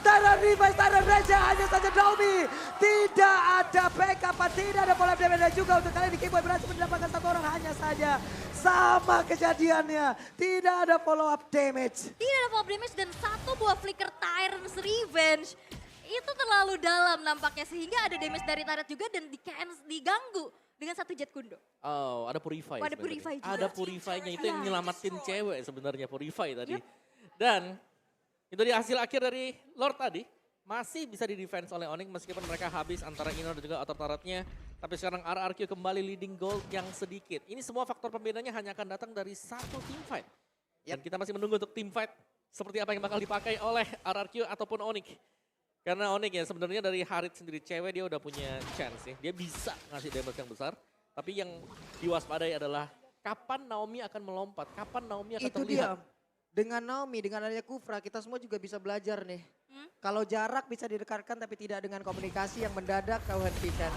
Speaker 3: Tyrant Revive, Tyrant Raja, hanya saja Daumi. Tidak ada backup, tidak ada pola damage dan juga untuk kali ini Keyboy berhasil mendapatkan satu orang hanya saja. Sama kejadiannya, tidak ada follow up damage.
Speaker 2: Tidak ada follow up damage dan satu buah flicker Tyrant's Revenge. Itu terlalu dalam nampaknya sehingga ada damage dari turret juga dan diganggu dengan satu jet kundo.
Speaker 1: Oh, ada Purify.
Speaker 2: Ada Purify juga.
Speaker 1: Ada Purify-nya itu yang nyelamatin cewek sebenarnya Purify tadi.
Speaker 2: Yep.
Speaker 1: Dan itu di hasil akhir dari Lord tadi. Masih bisa di-defense oleh Onyx meskipun mereka habis antara inner dan juga outer turret-nya. Tapi sekarang RRQ kembali leading gold yang sedikit. Ini semua faktor pembedanya hanya akan datang dari satu teamfight. Dan kita masih menunggu untuk teamfight seperti apa yang bakal dipakai oleh RRQ ataupun Onyx. Karena Onyx ya sebenarnya dari Harit sendiri cewek dia udah punya chance ya. Dia bisa ngasih damage yang besar. Tapi yang diwaspadai adalah kapan Naomi akan melompat, kapan Naomi akan
Speaker 3: Itu
Speaker 1: terlihat.
Speaker 3: dia. Dengan Naomi, dengan adanya Kufra, kita semua juga bisa belajar nih. Kalau jarak bisa didekatkan tapi tidak dengan komunikasi yang mendadak kau hentikan.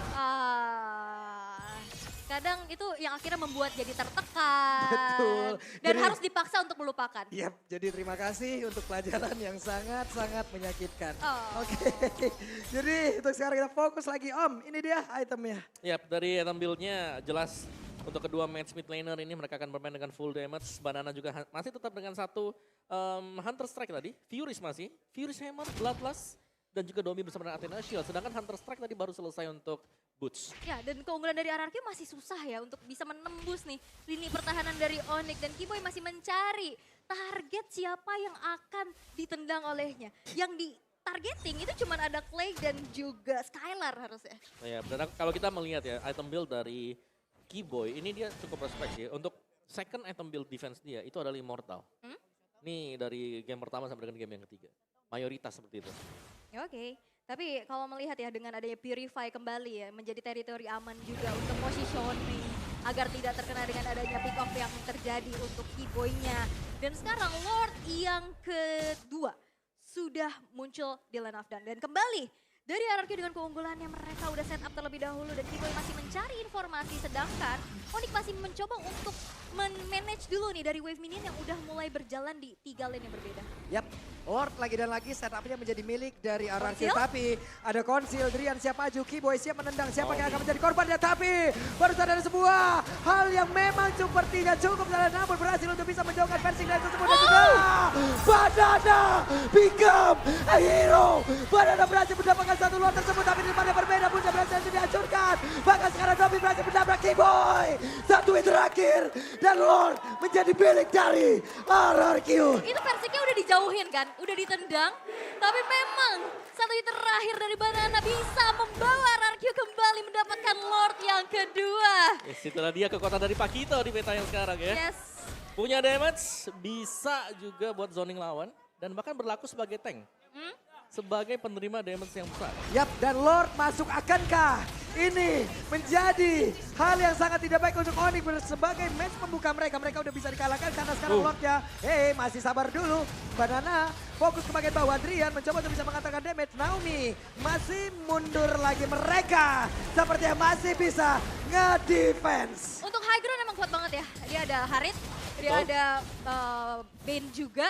Speaker 2: Kadang itu yang akhirnya membuat jadi tertekan.
Speaker 3: Betul.
Speaker 2: Dan
Speaker 3: Jadi-
Speaker 2: harus dipaksa untuk melupakan.
Speaker 3: Yap, jadi terima kasih untuk pelajaran yang sangat-sangat menyakitkan.
Speaker 2: Oh.
Speaker 3: Oke, jadi untuk sekarang kita fokus lagi Om. Ini dia itemnya.
Speaker 1: Yap, dari item build-nya jelas untuk kedua match mid laner ini mereka akan bermain dengan full damage. Banana juga masih tetap dengan satu Hunter Strike tadi. Furious masih. Furious Hammer, Bloodlust, dan juga Domi bersama dengan Athena Shield. Sedangkan Hunter Strike tadi baru selesai untuk Boots.
Speaker 2: Ya, dan keunggulan dari RRQ masih susah ya untuk bisa menembus nih lini pertahanan dari Onyx. Dan Keyboy masih mencari target siapa yang akan ditendang olehnya. Yang di targeting itu cuma ada Clay dan juga Skylar harusnya.
Speaker 1: Nah, ya, dan kalau kita melihat ya item build dari Keyboy ini dia cukup respect sih. Untuk second item build defense dia itu adalah Immortal. Ini dari game pertama sampai dengan game yang ketiga. Mayoritas seperti itu.
Speaker 2: Ya, oke. Tapi kalau melihat ya dengan adanya Purify kembali ya menjadi teritori aman juga untuk positioning agar tidak terkena dengan adanya pick off yang terjadi untuk Keyboy-nya. Dan sekarang Lord yang kedua sudah muncul di line of done. Dan kembali dari RRQ dengan keunggulannya mereka udah set up terlebih dahulu dan Keyboy masih mencari informasi sedangkan Onyx masih mencoba untuk manage dulu nih dari wave minion yang udah mulai berjalan di 3 lane yang berbeda.
Speaker 3: Yap, Lord lagi dan lagi setupnya menjadi milik dari RRQ.
Speaker 2: Konsil?
Speaker 3: Tapi ada konsil, Drian siap maju, Keyboy siap menendang. Siapa yang akan menjadi korbannya? Tapi barusan ada sebuah hal yang memang sepertinya cukup salah, namun berhasil untuk bisa menjauhkan fencing dari tersebut. Dan juga Banana become a hero. Banana berhasil mendapatkan satu Lord tersebut, tapi di depannya berbeda. Punya berhasil dihancurkan. Bahkan sekarang Dobby berhasil menabrak Keyboy. Satu hit terakhir dan Lord menjadi milik dari RRQ.
Speaker 2: Itu versinya udah dijauhin kan, udah ditendang. Tapi memang satu hit terakhir dari Banana bisa membawa RRQ kembali mendapatkan Lord yang kedua.
Speaker 1: Yes, itulah dia kekuatan dari Pakito di meta yang sekarang ya.
Speaker 2: Yes.
Speaker 1: Punya damage, bisa juga buat zoning lawan. Dan bahkan berlaku sebagai tank. Sebagai penerima damage yang besar.
Speaker 3: Yap, dan Lord masuk, akankah ini menjadi hal yang sangat tidak baik untuk Onyx sebagai match pembuka mereka. Mereka udah bisa dikalahkan karena sekarang Lordnya, masih sabar dulu. Banana fokus ke bagian bawah, Drian mencoba untuk bisa mengatakan damage. Naomi masih mundur lagi, mereka sepertinya masih bisa nge-defense.
Speaker 2: Untuk high ground emang kuat banget ya. Dia ada Harit, dia
Speaker 1: Betul.
Speaker 2: ada Bane juga.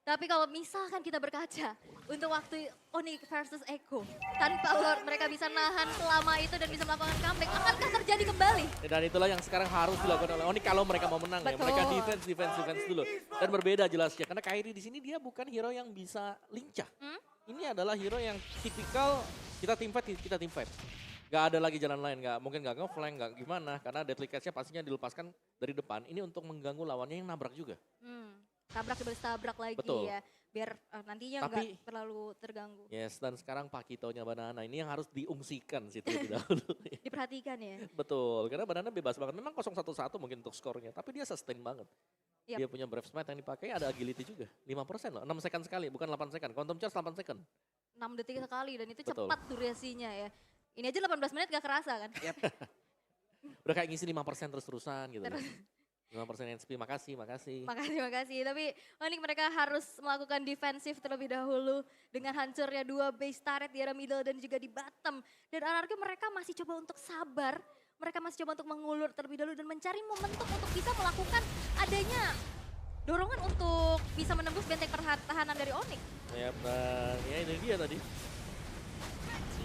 Speaker 2: Tapi kalau misalkan kita berkaca untuk waktu Onyx versus Echo, tanpa Lord mereka bisa nahan selama itu dan bisa melakukan comeback. Akankah terjadi kembali?
Speaker 1: Dan itulah yang sekarang harus dilakukan oleh Onyx kalau mereka mau menang ya.
Speaker 2: Betul.
Speaker 1: Mereka defense dulu. Dan berbeda jelasnya karena Kairi di sini dia bukan hero yang bisa lincah. Ini adalah hero yang tipikal kita team fight. Gak ada lagi jalan lain, mungkin gak nge-flank, gak gimana. Karena deadly catch-nya pastinya dilepaskan dari depan. Ini untuk mengganggu lawannya yang nabrak juga.
Speaker 2: Tabrak dibalik tabrak lagi
Speaker 1: Betul.
Speaker 2: ya. Biar nantinya
Speaker 1: Tapi-
Speaker 2: nggak terlalu terganggu.
Speaker 1: Yes, dan sekarang Pakitonya Banana ini yang harus diungsikan sih terlebih dahulu.
Speaker 2: Diperhatikan ya.
Speaker 1: Betul, karena Banana bebas banget. Memang 0-1-1 mungkin untuk skornya, tapi dia sustain banget.
Speaker 2: Yap.
Speaker 1: Dia punya Brave Smite yang dipakai, ada agility juga. 5% loh, 6 second sekali, bukan 8 second. Quantum Charge 8 second.
Speaker 2: 6 detik sekali dan itu
Speaker 1: Betul.
Speaker 2: cepat durasinya ya. Ini aja 18 menit gak kerasa kan.
Speaker 1: Udah kayak ngisi 5% terus-terusan gitu.
Speaker 2: Terus.
Speaker 1: 5% NSP, makasih.
Speaker 2: Makasih. Tapi Onyx mereka harus melakukan defensif terlebih dahulu. Dengan hancurnya 2 base turret di area middle dan juga di bottom. Dan RRQ mereka masih coba untuk sabar. Mereka masih coba untuk mengulur terlebih dahulu dan mencari momentum untuk bisa melakukan adanya dorongan untuk bisa menembus benteng pertahanan dari Onyx.
Speaker 1: Ya, dan ya ini dia tadi.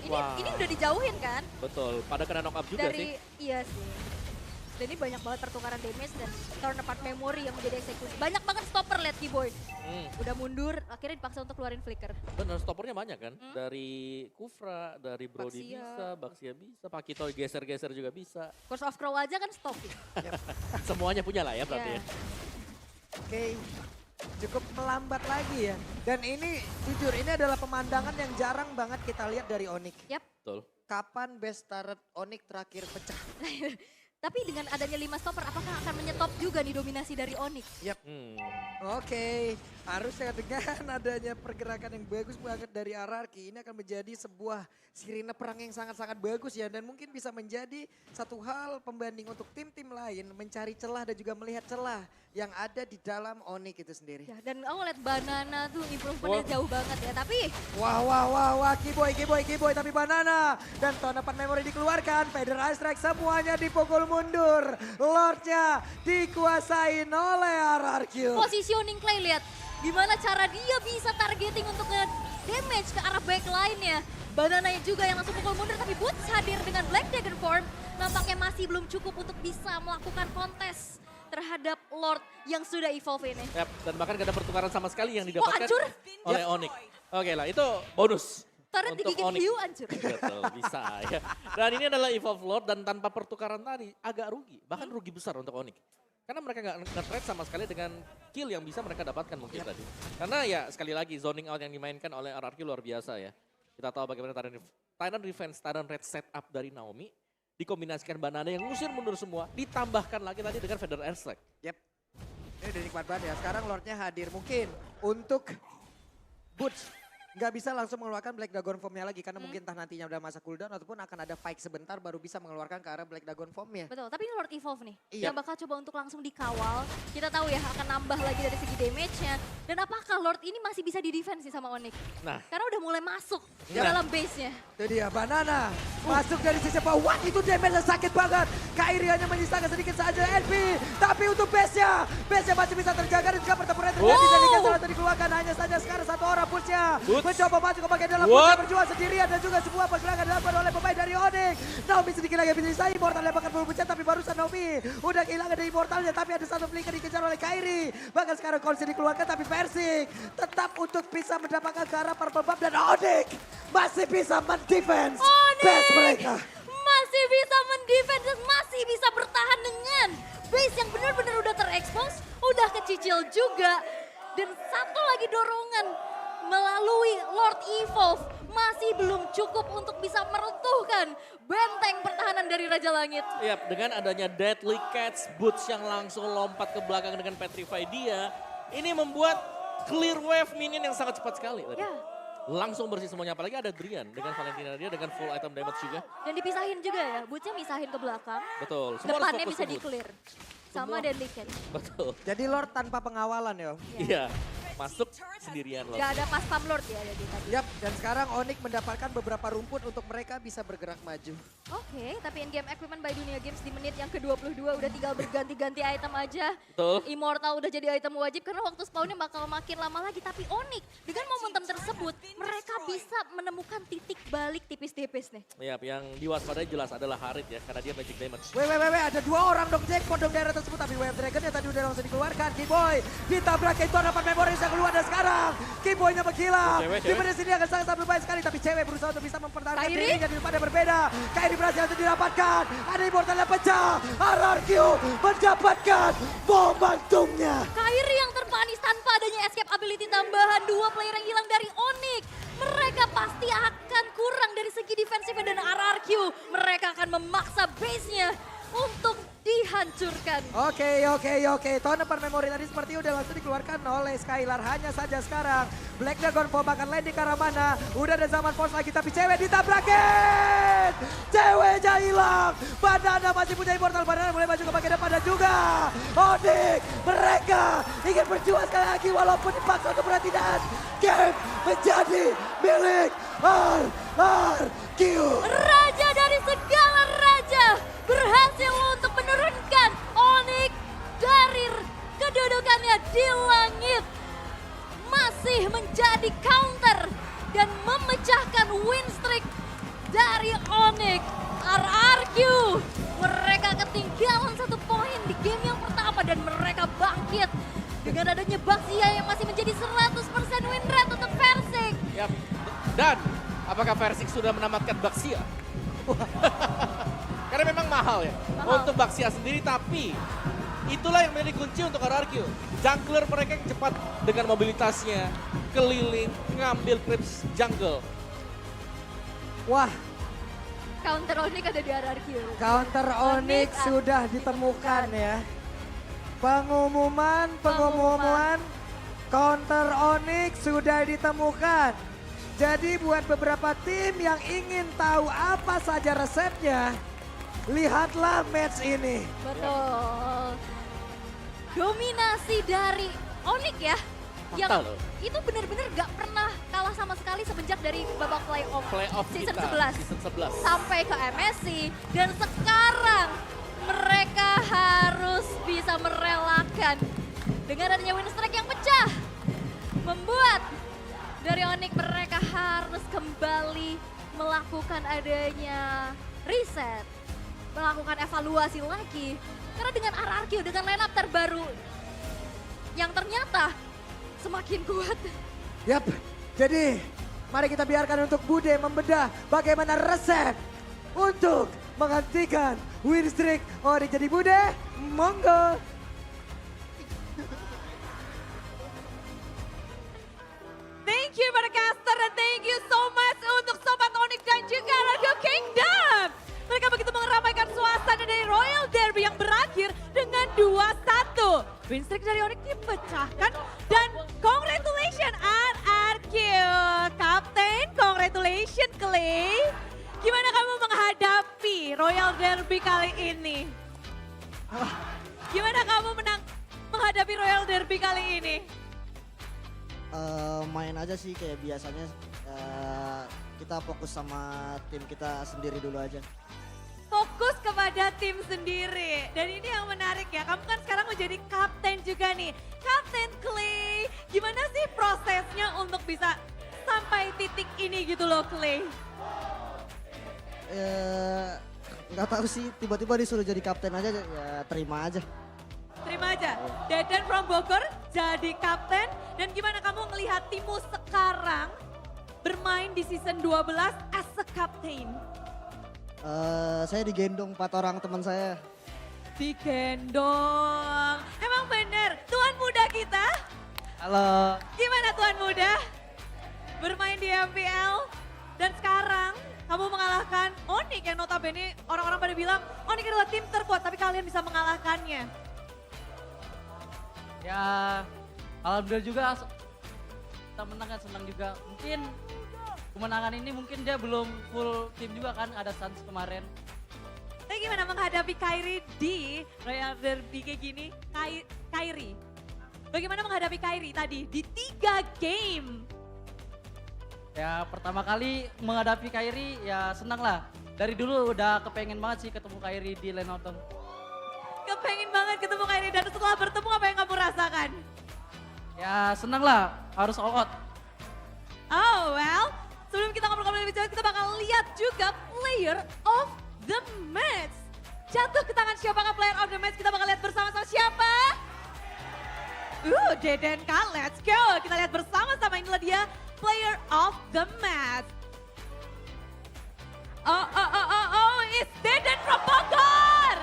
Speaker 2: Ini udah dijauhin kan
Speaker 1: Betul, pada kena knock up juga
Speaker 2: dari
Speaker 1: sih.
Speaker 2: iya sih. Dan ini banyak banget pertukaran damage dan turn apart memory yang menjadi eksekusi. Banyak banget stopper lihat Keyboy. Udah mundur, akhirnya dipaksa untuk keluarin flicker.
Speaker 1: Bener, stoppernya banyak kan. Dari Kufra, dari Brody
Speaker 2: Baxia.
Speaker 1: bisa, Baxia bisa, Pakito geser-geser juga bisa.
Speaker 2: Course of Crow aja kan stop.
Speaker 1: Semuanya punya lah ya berarti
Speaker 2: Iya.
Speaker 1: ya.
Speaker 3: Oke, cukup melambat lagi ya. Dan ini jujur, ini adalah pemandangan yang jarang banget kita lihat dari Onyx.
Speaker 2: Yap.
Speaker 1: Betul.
Speaker 3: Kapan best turret Onyx terakhir pecah?
Speaker 2: Tapi dengan adanya 5 stopper, apakah akan menyetop juga nih dominasi dari Onyx?
Speaker 3: Oke, harusnya dengan adanya pergerakan yang bagus banget dari RRQ, ini akan menjadi sebuah sirine perang yang sangat-sangat bagus ya. Dan mungkin bisa menjadi satu hal pembanding untuk tim-tim lain mencari celah dan juga melihat celah yang ada di dalam Onyx itu sendiri.
Speaker 2: Ya, dan aku lihat Banana tuh improvementnya jauh banget ya. Tapi
Speaker 3: Wah, Keyboy, tapi Banana. Dan tahun depan memory dikeluarkan, Federal Strike semuanya dipukul mundur. Lordnya dikuasain oleh RRQ.
Speaker 2: positioning Clay lihat. Gimana cara dia bisa targeting untuk damage ke arah backline-nya. Banana juga yang langsung pukul mundur, tapi Boots hadir dengan Black Dragon Form. Nampaknya masih belum cukup untuk bisa melakukan kontes terhadap Lord yang sudah evolve ini.
Speaker 1: Yap, dan bahkan gak ada pertukaran sama sekali yang didapatkan
Speaker 2: hancur.
Speaker 1: oleh Onyx. Oke lah, itu bonus.
Speaker 2: Turret
Speaker 1: untuk
Speaker 2: digigit
Speaker 1: Onyx.
Speaker 2: hiu hancur.
Speaker 1: Betul, bisa ya. Dan ini adalah Evolve Lord dan tanpa pertukaran tadi agak rugi. Bahkan rugi besar untuk Onyx. Karena mereka nggak nge-trade sama sekali dengan kill yang bisa mereka dapatkan mungkin tadi. Karena ya sekali lagi zoning out yang dimainkan oleh RRQ luar biasa ya. Kita tahu bagaimana Titan Defense, Titan Red setup dari Naomi. Dikombinasikan Banana yang ngusir mundur semua. Ditambahkan lagi tadi dengan Feather Airstrike.
Speaker 3: Yep. Ini udah nikmat banget ya. Sekarang Lordnya hadir mungkin untuk Boots nggak bisa langsung mengeluarkan Black Dragon Form-nya lagi. Karena mungkin entah nantinya udah masa cooldown ataupun akan ada fight sebentar baru bisa mengeluarkan ke arah Black Dragon Form-nya.
Speaker 2: Betul, tapi ini Lord Evolve nih.
Speaker 3: Iya.
Speaker 2: Yang bakal coba untuk langsung dikawal. Kita tahu ya akan nambah lagi dari segi damage-nya. Dan apakah Lord ini masih bisa di-defense sih sama Onyx?
Speaker 1: Nah.
Speaker 2: Karena udah mulai masuk ke
Speaker 1: Nah.
Speaker 2: dalam base-nya.
Speaker 3: Itu dia, Banana masuk dari sisi bawah. Wah, itu damage sakit banget. Kairi hanya menyisakan sedikit saja NP. Tapi untuk base-nya masih bisa terjaga dan juga pertempuran terjadi.
Speaker 1: Oh.
Speaker 3: Jadi Castle atau dikeluarkan hanya saja sekarang satu orang push-nya.
Speaker 1: Boots.
Speaker 3: Mencoba masuk ke bagian dalam
Speaker 1: What?
Speaker 3: push berjuang sendirian dan juga sebuah pergerakan dilakukan oleh pemain dari Onyx. Naomi sedikit lagi bisa disai. Immortal lepaskan full push tapi barusan Naomi udah kehilangan dari Immortalnya. Tapi ada satu flicker dikejar oleh Kairi. Bahkan sekarang Konsi dikeluarkan tapi Persik tetap untuk bisa mendapatkan ke arah purple buff dan Onyx masih bisa mendefense base mereka.
Speaker 2: Masih bisa mendefense dan masih bisa bertahan dengan base yang benar-benar udah terekspos, udah kecicil juga. Dan satu lagi dorongan melalui Lord Evolve masih belum cukup untuk bisa meruntuhkan benteng pertahanan dari Raja Langit.
Speaker 1: Yap, dengan adanya Deadly Catch, Boots yang langsung lompat ke belakang dengan Petrify dia, ini membuat clear wave minion yang sangat cepat sekali tadi.
Speaker 2: Ya,
Speaker 1: Langsung bersih semuanya, apalagi ada Drian dengan Valentina dia dengan full item damage juga.
Speaker 2: dan dipisahin juga ya, bootsnya misahin ke belakang.
Speaker 1: Betul, semua harus
Speaker 2: Depannya
Speaker 1: fokus
Speaker 2: bisa
Speaker 1: ke Boots.
Speaker 2: di-clear. Sama
Speaker 1: Semua.
Speaker 2: Deadly Catch.
Speaker 1: Betul,
Speaker 3: Jadi Lord tanpa pengawalan yo.
Speaker 1: iya. Masuk sendirian loh.
Speaker 2: Gak ada pas pam Lord ya jadi tadi.
Speaker 3: Yap, dan sekarang Onyx mendapatkan beberapa rumput untuk mereka bisa bergerak maju.
Speaker 2: Oke, tapi in-game equipment by Dunia Games di menit yang ke-22 udah tinggal berganti-ganti item aja.
Speaker 1: Betul.
Speaker 2: Immortal udah jadi item wajib karena waktu spawnnya bakal makin lama lagi. Tapi Onyx dengan momentum tersebut mereka bisa menemukan titik balik tipis-tipis nih.
Speaker 1: Yap, yang diwaspadai jelas adalah Harit ya, karena dia magic damage.
Speaker 3: Ada dua orang dong jackpot dong daerah tersebut. Tapi Wave Dragon yang tadi udah langsung dikeluarkan. Keyboy ditabrak itu dapat memoris yang keluar dan sekarang Keyboynya menghilang.
Speaker 1: Cewek.
Speaker 3: Di menit sini akan sangat berbahaya sekali. Tapi cewek berusaha untuk bisa mempertahankan
Speaker 2: Kairi?
Speaker 3: dirinya di depan yang berbeda. Kairi berhasil untuk didapatkan. Ada Immortal yang pecah. RRQ mendapatkan momentumnya.
Speaker 2: Kairi yang terpanis tanpa adanya escape ability tambahan. Dua player yang hilang dari Onyx. Mereka pasti akan kurang dari segi defensif dan RRQ. Mereka akan memaksa base-nya untuk dihancurkan.
Speaker 3: Oke. Tahun depan memori tadi seperti udah langsung dikeluarkan oleh Skylar. Hanya saja sekarang Black Dragon Form akan landing ke arah mana. Udah ada zaman force lagi tapi cewek ditabrakin. Ceweknya hilang. Banana masih punya Immortal. Banana mulai maju ke bagian depan dan juga Onyx. Mereka ingin berjuang sekali lagi walaupun dipaksa untuk berhati-hati. Game menjadi milik RRQ.
Speaker 2: Raja dari segala raja berhasil untuk menurunkan Onyx dari kedudukannya di langit. Masih menjadi counter dan memecahkan win streak dari Onyx. RRQ mereka ketinggalan 1 poin di game yang pertama dan mereka bangkit. Dengan adanya Baxia yang masih menjadi 100% win rate untuk Persik.
Speaker 1: Yap. Dan apakah Persik sudah menamatkan Baxia? Karena memang mahal ya
Speaker 2: Mahal.
Speaker 1: untuk Baxia sendiri, tapi itulah yang menjadi kunci untuk RRQ. Jungler mereka yang cepat dengan mobilitasnya, keliling, ngambil creeps jungle.
Speaker 3: Wah,
Speaker 2: Counter Onyx ada di RRQ.
Speaker 3: counter Onyx sudah ditemukan ya. Pengumuman counter Onyx sudah ditemukan. Jadi buat beberapa tim yang ingin tahu apa saja resepnya, lihatlah match ini.
Speaker 2: Betul. Dominasi dari Onyx ya. Yang
Speaker 1: Fatal loh.
Speaker 2: itu benar-benar gak pernah kalah sama sekali semenjak dari babak playoff season
Speaker 1: kita,
Speaker 2: 11.
Speaker 1: season 11.
Speaker 2: Sampai ke MSC. Dan sekarang mereka harus bisa merelakan. Dengan adanya win streak yang pecah. Membuat dari Onyx mereka harus kembali melakukan adanya reset. Melakukan evaluasi lagi. Karena dengan RRQ, dengan lineup terbaru yang ternyata semakin kuat.
Speaker 3: Yap, jadi mari kita biarkan untuk Bude membedah bagaimana resep untuk menghentikan win streak Onyx. Jadi Bude, monggo.
Speaker 5: Thank you para caster dan thank you so much untuk Sobat Onyx dan juga Radio Kingdom. Mereka begitu mengeramaikan suasana dari Royal Derby yang berakhir dengan 2-1. Win streak dari Onyx dipecahkan dan congratulations RRQ Thank you, Kapten. Congratulations, Clay. Gimana kamu menghadapi Royal Derby kali ini? Gimana kamu menghadapi Royal Derby kali ini?
Speaker 6: Main aja sih kayak biasanya. Kita fokus sama tim kita sendiri dulu aja.
Speaker 5: Fokus kepada tim sendiri. Dan ini yang menarik ya, kamu kan sekarang menjadi kapten juga nih. Kapten Clay, gimana sih prosesnya untuk bisa sampai titik ini gitu loh Clay?
Speaker 6: Nggak tahu sih, tiba-tiba disuruh jadi kapten aja, ya terima aja.
Speaker 5: Terima aja. Deden from Bogor jadi kapten. Dan gimana kamu ngelihat timmu sekarang bermain di season 12 as a captain?
Speaker 6: Saya digendong 4 orang teman saya.
Speaker 5: Digendong. Emang bener, tuan muda kita?
Speaker 3: Halo.
Speaker 5: Gimana tuan muda? Bermain di MPL dan sekarang kamu mengalahkan Onyx yang notabene orang-orang pada bilang Onyx adalah tim terkuat tapi kalian bisa mengalahkannya.
Speaker 7: Ya, alhamdulillah juga kita menang kan, senang juga. Mungkin kemenangan ini mungkin dia belum full tim juga kan, ada Suns kemarin.
Speaker 5: Tapi gimana menghadapi Kairi di Royal Derby kayak gini? Kairi, bagaimana menghadapi Kairi tadi di 3 game?
Speaker 7: Ya pertama kali menghadapi Kairi ya senang lah. Dari dulu udah kepengen banget sih ketemu Kairi di lane autumn.
Speaker 5: Kepengen banget ketemu Kairi dan setelah bertemu apa yang kamu rasakan?
Speaker 7: Ya senang lah, harus all out.
Speaker 5: Oh well, sebelum kita ngobrol-ngobrol lebih jauh, kita bakal lihat juga player of the match. Jatuh ke tangan siapakah player of the match? Kita bakal lihat bersama-sama siapa? Deden Kal, let's go. Kita lihat bersama-sama, inilah dia player of the match. Oh, it's Deden from Bogor.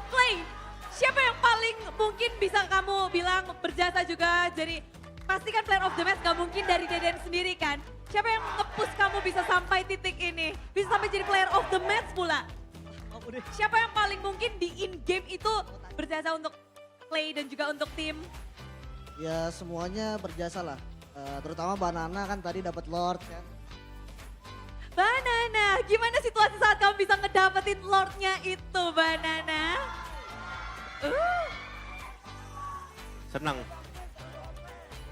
Speaker 5: Clay, siapa yang paling mungkin bisa kamu bilang berjasa juga jadi pastikan player of the match gak mungkin dari Deden sendiri kan? Siapa yang nge-push kamu bisa sampai titik ini? Bisa sampai jadi player of the match pula? Siapa yang paling mungkin di in-game itu berjasa untuk Clay dan juga untuk tim?
Speaker 6: Ya semuanya berjasa lah. Terutama Banana kan tadi dapat Lord kan.
Speaker 5: Banana, gimana situasi saat kamu bisa ngedapetin Lordnya itu Banana?
Speaker 8: Senang.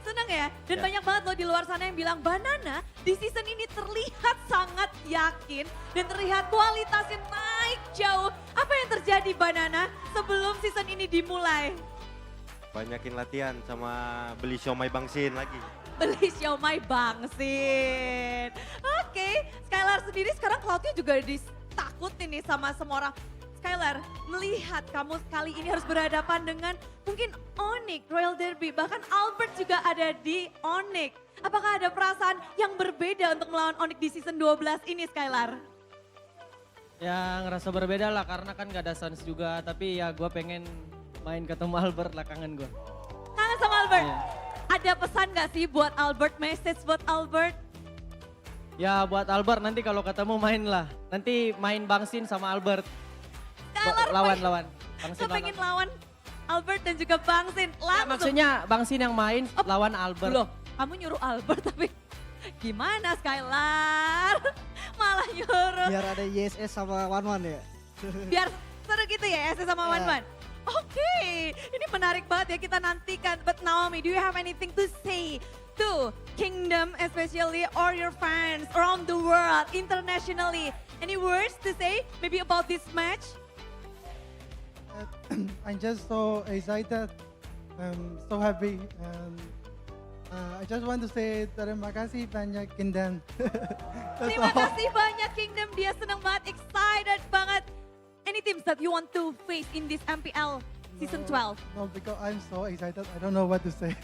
Speaker 5: Senang ya? Dan
Speaker 8: Ya.
Speaker 5: banyak banget loh di luar sana yang bilang Banana di season ini terlihat sangat yakin dan terlihat kualitasnya naik jauh. Apa yang terjadi Banana sebelum season ini dimulai?
Speaker 8: Banyakin latihan sama beli siomay bangsin lagi.
Speaker 5: Beli siomay bangsin. Oke, Skylar sendiri sekarang Cloud-nya juga ditakutin nih sama semua orang. Skylar, melihat kamu kali ini harus berhadapan dengan mungkin Onyx, Royal Derby, bahkan Albert juga ada di Onyx. Apakah ada perasaan yang berbeda untuk melawan Onyx di season 12 ini Skylar?
Speaker 9: Ya ngerasa berbeda lah karena kan gak ada Suns juga. Tapi ya gue pengen main ketemu Albert lah, kangen gue.
Speaker 5: Kangen sama Albert?
Speaker 9: Iya.
Speaker 5: Ada pesan gak sih buat Albert, message buat Albert?
Speaker 9: Ya buat Albert nanti kalau ketemu main lah. Nanti main Bangsin sama Albert.
Speaker 5: Skylar
Speaker 9: Lawan. Bangsin
Speaker 5: pengen lawan Albert dan juga Bangsin.
Speaker 9: Ya,
Speaker 5: Langsung.
Speaker 9: maksudnya Bangsin yang main lawan Albert.
Speaker 5: Loh, kamu nyuruh Albert tapi gimana Skylar? Malah nyuruh.
Speaker 6: Biar ada YSS sama One ya.
Speaker 5: Biar seru gitu ya SS sama
Speaker 6: Ya.
Speaker 5: Wan-Wan. Oke, ini menarik banget ya kita nantikan. But Naomi, do you have anything to say to Kingdom especially or your fans around the world, internationally? Any words to say maybe about this match?
Speaker 10: I'm just so excited. I'm so happy. And I just want to say terima kasih banyak Kingdom.
Speaker 5: Terima kasih banyak Kingdom, dia senang banget, excited banget. Any teams that you want to face in this MPL season 12?
Speaker 10: No, because I'm so excited. I don't know what to say.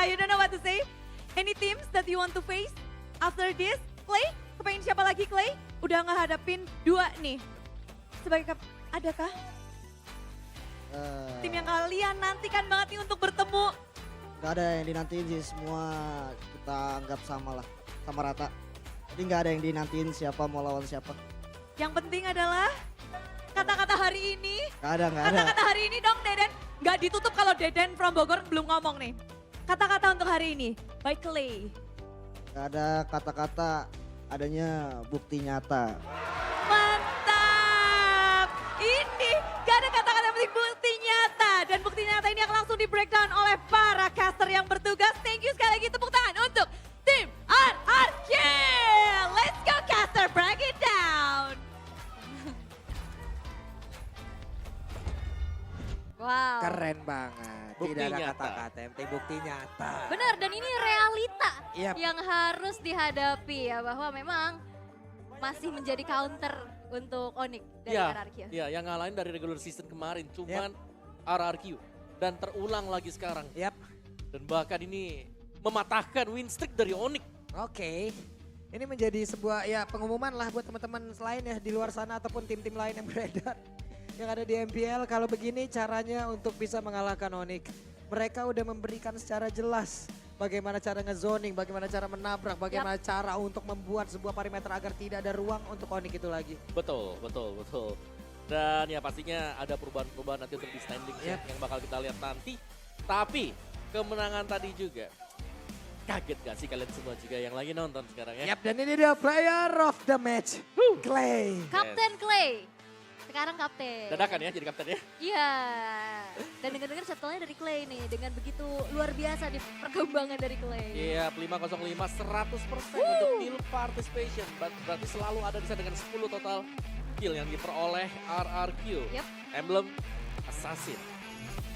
Speaker 5: You don't know what to say? Any teams that you want to face after this? Clay, kepengen siapa lagi Clay? Udah ngehadapin 2 nih. Sebagai adakah tim yang kalian nantikan banget nih untuk bertemu?
Speaker 6: Gak ada yang dinantiin sih, semua kita anggap sama lah, sama rata. Jadi gak ada yang dinantiin siapa mau lawan siapa.
Speaker 5: Yang penting adalah kata-kata hari ini.
Speaker 6: Gak ada.
Speaker 5: Kata-kata hari ini dong Deden. Gak ditutup kalau Deden from Bogor belum ngomong nih. Kata-kata untuk hari ini. By Clay.
Speaker 6: Gak ada kata-kata, adanya bukti nyata.
Speaker 5: Mantap! Ini gak ada kata-kata yang penting bukti nyata. Dan bukti nyata ini akan langsung di breakdown oleh para caster yang bertugas. Thank you sekali lagi, tepuk tangan untuk tim RRQ. Let's go caster, break it down.
Speaker 2: Wow.
Speaker 3: Keren banget.
Speaker 1: Bukti
Speaker 3: Tidak ada
Speaker 1: nyata.
Speaker 3: kata-kata, yang penting bukti nyata.
Speaker 2: Benar, dan ini realita
Speaker 3: Yap.
Speaker 2: yang harus dihadapi ya, bahwa memang masih menjadi counter untuk Onyx dari
Speaker 1: Ya,
Speaker 2: RRQ.
Speaker 1: ya, yang ngalahin dari regular season kemarin cuman RRQ dan terulang lagi sekarang.
Speaker 3: Yap.
Speaker 1: Dan bahkan ini mematahkan win streak dari Onyx.
Speaker 3: Oke. Ini menjadi sebuah ya pengumuman lah buat teman-teman lain ya di luar sana ataupun tim-tim lain yang beredar. Yang ada di MPL, kalau begini caranya untuk bisa mengalahkan Onyx. Mereka udah memberikan secara jelas bagaimana cara ngezoning, bagaimana cara menabrak, bagaimana cara untuk membuat sebuah perimeter agar tidak ada ruang untuk Onyx itu lagi.
Speaker 1: Betul, betul, betul. Dan ya pastinya ada perubahan-perubahan nanti untuk di standing
Speaker 3: Yep.
Speaker 1: yang bakal kita lihat nanti. Tapi kemenangan tadi juga, kaget gak sih kalian semua juga yang lagi nonton sekarang ya?
Speaker 3: Yap, dan ini dia player of the match, Clay.
Speaker 2: Kapten Clay. Sekarang kapten.
Speaker 1: Dadakan ya jadi kapten ya?
Speaker 2: Iya. Dan dengar-dengar shuttle-nya dari Clay nih, dengan begitu luar biasa di perkembangan dari Clay.
Speaker 1: Iya, 505 100% untuk kill participation. Berarti selalu ada di sana dengan 10 total kill yang diperoleh RRQ.
Speaker 2: Yep.
Speaker 1: Emblem Assassin.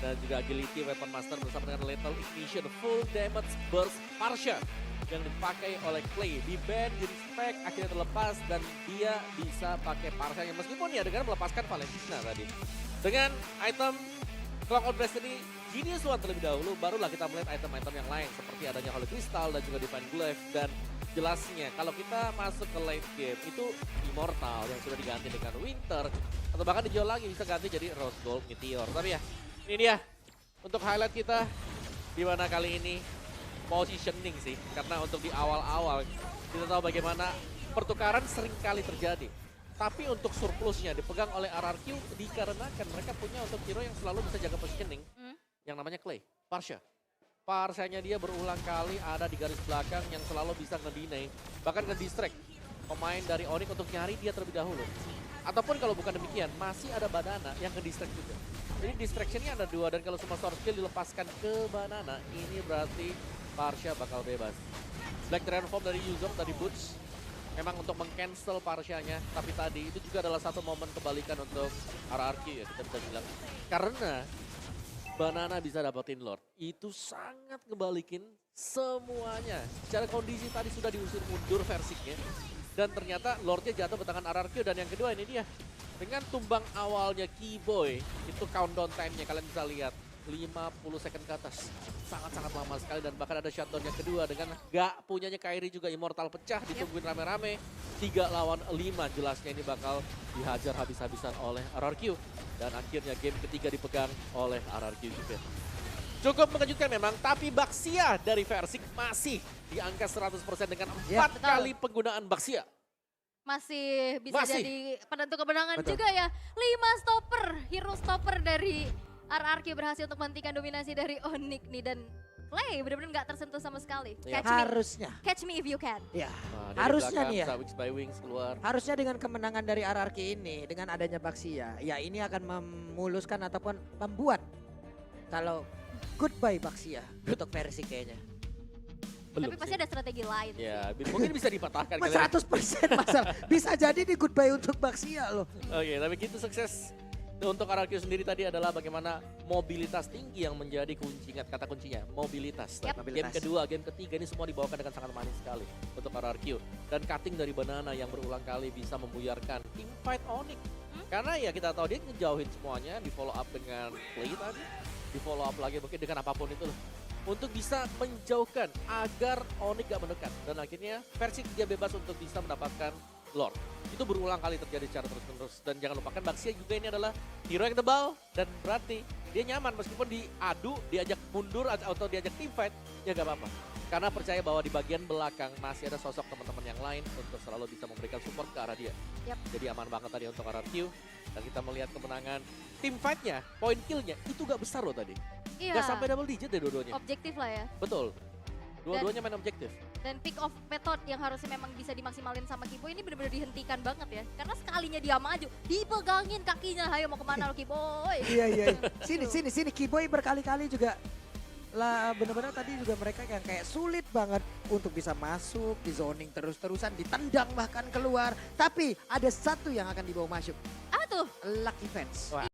Speaker 1: Dan juga Agility Weapon Master bersama dengan Lethal Ignition Full Damage Burst Parsha yang dipakai oleh Clay. Di ban, di respect, akhirnya terlepas dan dia bisa pakai Parsha meskipun ya dengan melepaskan Valentina tadi. Dengan item Clock Out Blast ini Genius One terlebih dahulu, barulah kita melihat item-item yang lain seperti adanya Holy Crystal dan juga Divine Glaive. Dan jelasnya kalau kita masuk ke late game itu Immortal yang sudah diganti dengan Winter atau bahkan dijual lagi bisa ganti jadi Rose Gold Meteor. Tapi ya ini dia untuk highlight kita di mana kali ini positioning sih, karena untuk di awal-awal kita tahu bagaimana pertukaran sering kali terjadi. Tapi untuk surplusnya dipegang oleh RRQ dikarenakan mereka punya untuk hero yang selalu bisa jaga positioning yang namanya Clay, Parsha. Parshanya dia berulang kali ada di garis belakang yang selalu bisa ngedinai, bahkan ngedistract pemain dari Onyx untuk nyari dia terlebih dahulu. Ataupun kalau bukan demikian, masih ada Banana yang ngedistract juga. Jadi distractionnya ada dua, dan kalau semua source skill dilepaskan ke Banana, ini berarti Parsha bakal bebas. Black Transform dari Yuzong tadi Boots memang untuk meng-cancel Parshanya, tapi tadi itu juga adalah satu momen kebalikan untuk RRQ ya kita bisa bilang. Karena Banana bisa dapetin Lord, itu sangat ngebalikin semuanya. Secara kondisi tadi sudah diusir mundur versinya, dan ternyata Lordnya jatuh ke tangan RRQ. Dan yang kedua ini dia, dengan tumbang awalnya Keyboy, itu countdown time-nya kalian bisa lihat. 50 second ke atas, sangat-sangat lama sekali. Dan bahkan ada shutdown yang kedua dengan gak punyanya Kairi juga Immortal pecah, ditungguin rame-rame. 3 lawan 5 jelasnya ini bakal dihajar habis-habisan oleh RRQ. Dan akhirnya game ketiga dipegang oleh RRQ juga. Cukup mengejutkan memang, tapi Baxia dari Versik masih di angka 100% dengan 4 kali penggunaan Baxia.
Speaker 2: Masih bisa
Speaker 1: Masih.
Speaker 2: jadi penentu kemenangan
Speaker 3: Betul.
Speaker 2: juga ya. 5 stopper, hero stopper dari RRQ berhasil untuk menghentikan dominasi dari Onyx nih. Dan Clay benar-benar gak tersentuh sama sekali.
Speaker 1: Ya.
Speaker 2: Catch me if you can.
Speaker 3: Ya,
Speaker 1: Nah, dari
Speaker 3: harusnya
Speaker 1: belakang
Speaker 3: nih ya.
Speaker 1: bisa Wings by Wings keluar.
Speaker 3: Harusnya dengan kemenangan dari RRQ ini, dengan adanya Baxia, ya ini akan memuluskan ataupun membuat kalau goodbye Baxia untuk versi kayaknya.
Speaker 1: Belum
Speaker 2: Tapi pasti
Speaker 1: sih.
Speaker 2: ada strategi lain.
Speaker 1: Ya, mungkin bisa dipatahkan.
Speaker 3: Mas
Speaker 1: kali ya.
Speaker 3: 100% masalah. Bisa jadi nih goodbye untuk Baxia loh.
Speaker 1: Oke, tapi gitu sukses. Untuk RRQ sendiri tadi adalah bagaimana mobilitas tinggi yang menjadi kunci, ingat kata kuncinya, mobilitas.
Speaker 2: Yap.
Speaker 1: Game kedua, game ketiga ini semua dibawakan dengan sangat manis sekali untuk RRQ. Dan cutting dari Banana yang berulang kali bisa membuyarkan tim fight Onyx. Karena ya kita tahu dia ngejauhin semuanya, di follow up dengan play tadi, di follow up lagi mungkin dengan apapun itu loh. Untuk bisa menjauhkan agar Onyx gak mendekat. Dan akhirnya versi dia bebas untuk bisa mendapatkan Lord. Itu berulang kali terjadi secara terus-menerus. Dan jangan lupakan Baxia juga ini adalah hero yang tebal. Dan berarti dia nyaman meskipun diadu, diajak mundur atau diajak team fight, ya gak apa-apa. Karena percaya bahwa di bagian belakang masih ada sosok teman-teman yang lain untuk selalu bisa memberikan support ke arah dia.
Speaker 2: Yap.
Speaker 1: Jadi aman banget tadi untuk RRQ. Dan kita melihat kemenangan team fight-nya, point kill-nya itu gak besar loh tadi.
Speaker 2: Iya.
Speaker 1: Gak sampai double digit deh dua-duanya.
Speaker 2: Objektif lah ya.
Speaker 1: Betul. Dua-duanya main objektif.
Speaker 2: Dan pick off method yang harusnya memang bisa dimaksimalin sama Kiboy ini benar-benar dihentikan banget ya. Karena sekalinya dia maju, dipegangin kakinya. Hayo mau kemana lo Kiboy?
Speaker 3: Iya. Sini. Kiboy berkali-kali juga lah benar-benar tadi juga mereka yang kayak sulit banget untuk bisa masuk di zoning terus-terusan, ditendang bahkan keluar. Tapi ada satu yang akan dibawa masuk,
Speaker 2: Ah tuh.
Speaker 3: Lucky Fans.